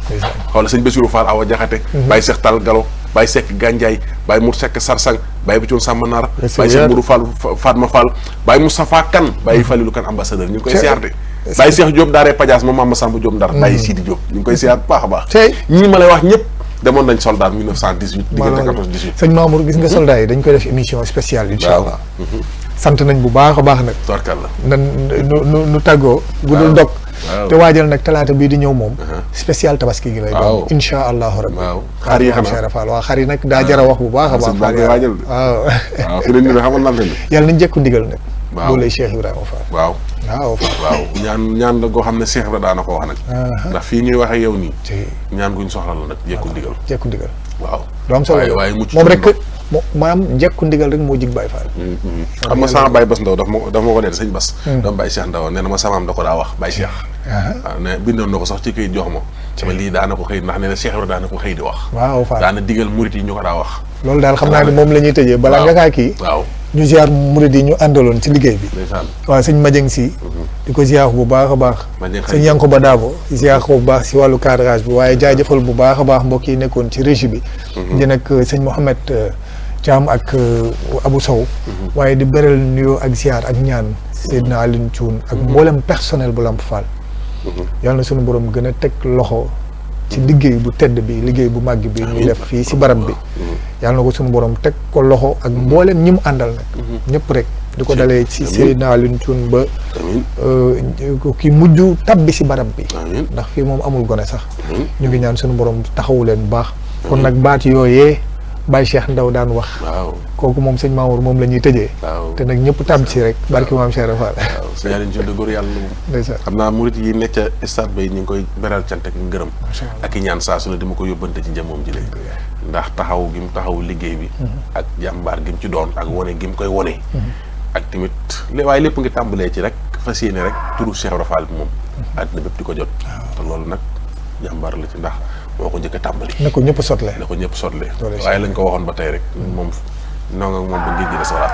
xoolal sëñ Bassirou Fall Awa Jaxate Baye Cheikh Tall Galo Baye Seck Gandiaye Baye Mour Seck Sarsang Baye Biccoon Sambanaar Baye Cheikh Mourou Fall Fatma Fall Baye Moustapha Kane Baye Falilou Kane ambassadeur ñu ngi koy siyaar de Baye Cheikh Diop Daaree Padias moom Mama Samba Diop Ndar Baye Sidi Diop ñu ngi koy siyaar bu baax a baax ñii ma lay wax ñëpp demoon nañ soldat 1918 diggante 14 18 sëñ Mamour gis nga soldat yi dañ koy def émission spéciale incha allah sant nañ bu baax a baax nag torkal la nan nu tàggoo bu dul dog te waajal nag talaata bii di ñëw moom spécial tabaski gi lay doon incha allahu rabbi xar yi xanaa waaw xar yi nag daa jara wax bu baax a baax waajal waaw fi ne xamal naa leen yàlla nañ jekku ndigal nag loolu lay Cheikh Ibrahima Fall waaw ñaan la goo xam ne Cheikh Ibrahima daana ko wax nag ndax fii ñuy waxee yow nii ñaan guñ soxla la nag jekku ndigal waaw du am solo waaye mucc moom rek maanaam jekku ndigal rek moo jig Baye Fall xam nga sama Baye Bass Ndaw daf ma ko dee sëñ Bass dama Baye Cheikh Ndaw nee na ma samaam da ko daa wax Baye Cheikh waaw ne bindoon na ko sax ci këyit jox ma sama lii daana ko xëy ndax nee na Cheikh Ibrahima daana ko xëy di wax waaw Fall daana digal murit yi ñu ko daa wax loolu daal xam naa ne moom la ñuy tëjee balaa nga kaa kii waaw ñu ziar murid yi ñu àndaloon ci liggéey bi waaw sëñ Madieng si di ko ziar bu baax a baax sëñ Yanko Ba Daabo ziar ko bu baax si wàllu cadrage bi waaye jaajëfal bu baax a baax mbokk yi nekkoon ci régie bi di nag sëñ Mohamed Thiam ak Abou Sow waaye di beral nuyoo ak ziar ak ñaan Seydina Aline Thioune ak mboolem personnel bu Lamp Fall yàlla na suñu borom gën a teg loxo ci liggéey bu tedd bi liggéey bu màgg bi ñuy def fii si barab bi yàlla na ko suñu borom teg ko loxo ak mboolem ñi mu àndal nag ñëpp rek di ko dalee ci Seydina Alioune Thioune ba ki mujj tabbi si barab bi ndax fii moom amul gone sax ñu ngi ñaan suñu borom taxawu leen bu baax kon nag baat yooyee Baye Cheikh Ndaw daan wax kooku moom sëñ Mamour moom la ñuy tëjee te nag ñëpp tàbb si rek barki maam Cheikh Rafal sëñ Alioune Thioune de góor yàlla moom xam naa murit yi nekk ca stade bay ñu ngi koy beral cant ak ngërëm ak i ñaan saa su ne dama ko yóbbante ci njamoom ji lay ndax taxaw gi mu taxaw liggéey bi ak jàmbaar gi mu ci doon ak wone gi mu koy wone ak tamit waaye lépp ngi tàmbalee ci rek fas yéene rek turu Cheikh Rafal bi moom àddina bépp di ko jot te loolu nag jàmbaar la ci ndax moo ko njëkk a tàmbali na ko ñëpp sotle waaye lañ ko waxoon ba tey rek moom noo nga moom ba ngir ji desalaat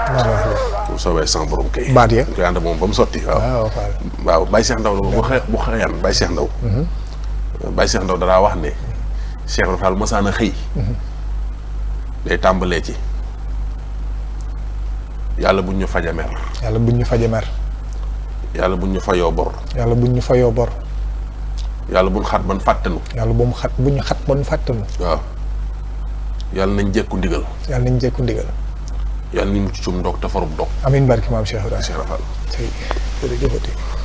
bu soobee sans borom kay baat ya ñu koy ànd moom ba mu sotti waaw Baye Cheikh Ndaw bu xëyaan Baye Cheikh Ndaw Baye Cheikh Ndaw danaa wax ne Cheikh Ibra Fall mosaan a xëy day tàmbalee ci yàlla buñ ñu faja mer. yàlla buñ ñu faja mer. yàlla buñ ñu fayoo bor. yàlla buñ ñu fayoo bor. yàlla buñ xat ban fàttanu. yàlla bu mu xat bu ñu xat ban fàttanu. waaw yàlla nañ jekku ndigal. yàlla nañ jekku ndigal. yàlla nañ mucc cum ndog te farub dog. amiin barki maam Cheikh Ibrahima. Cheikh Ibra Fall. jërëjëfati.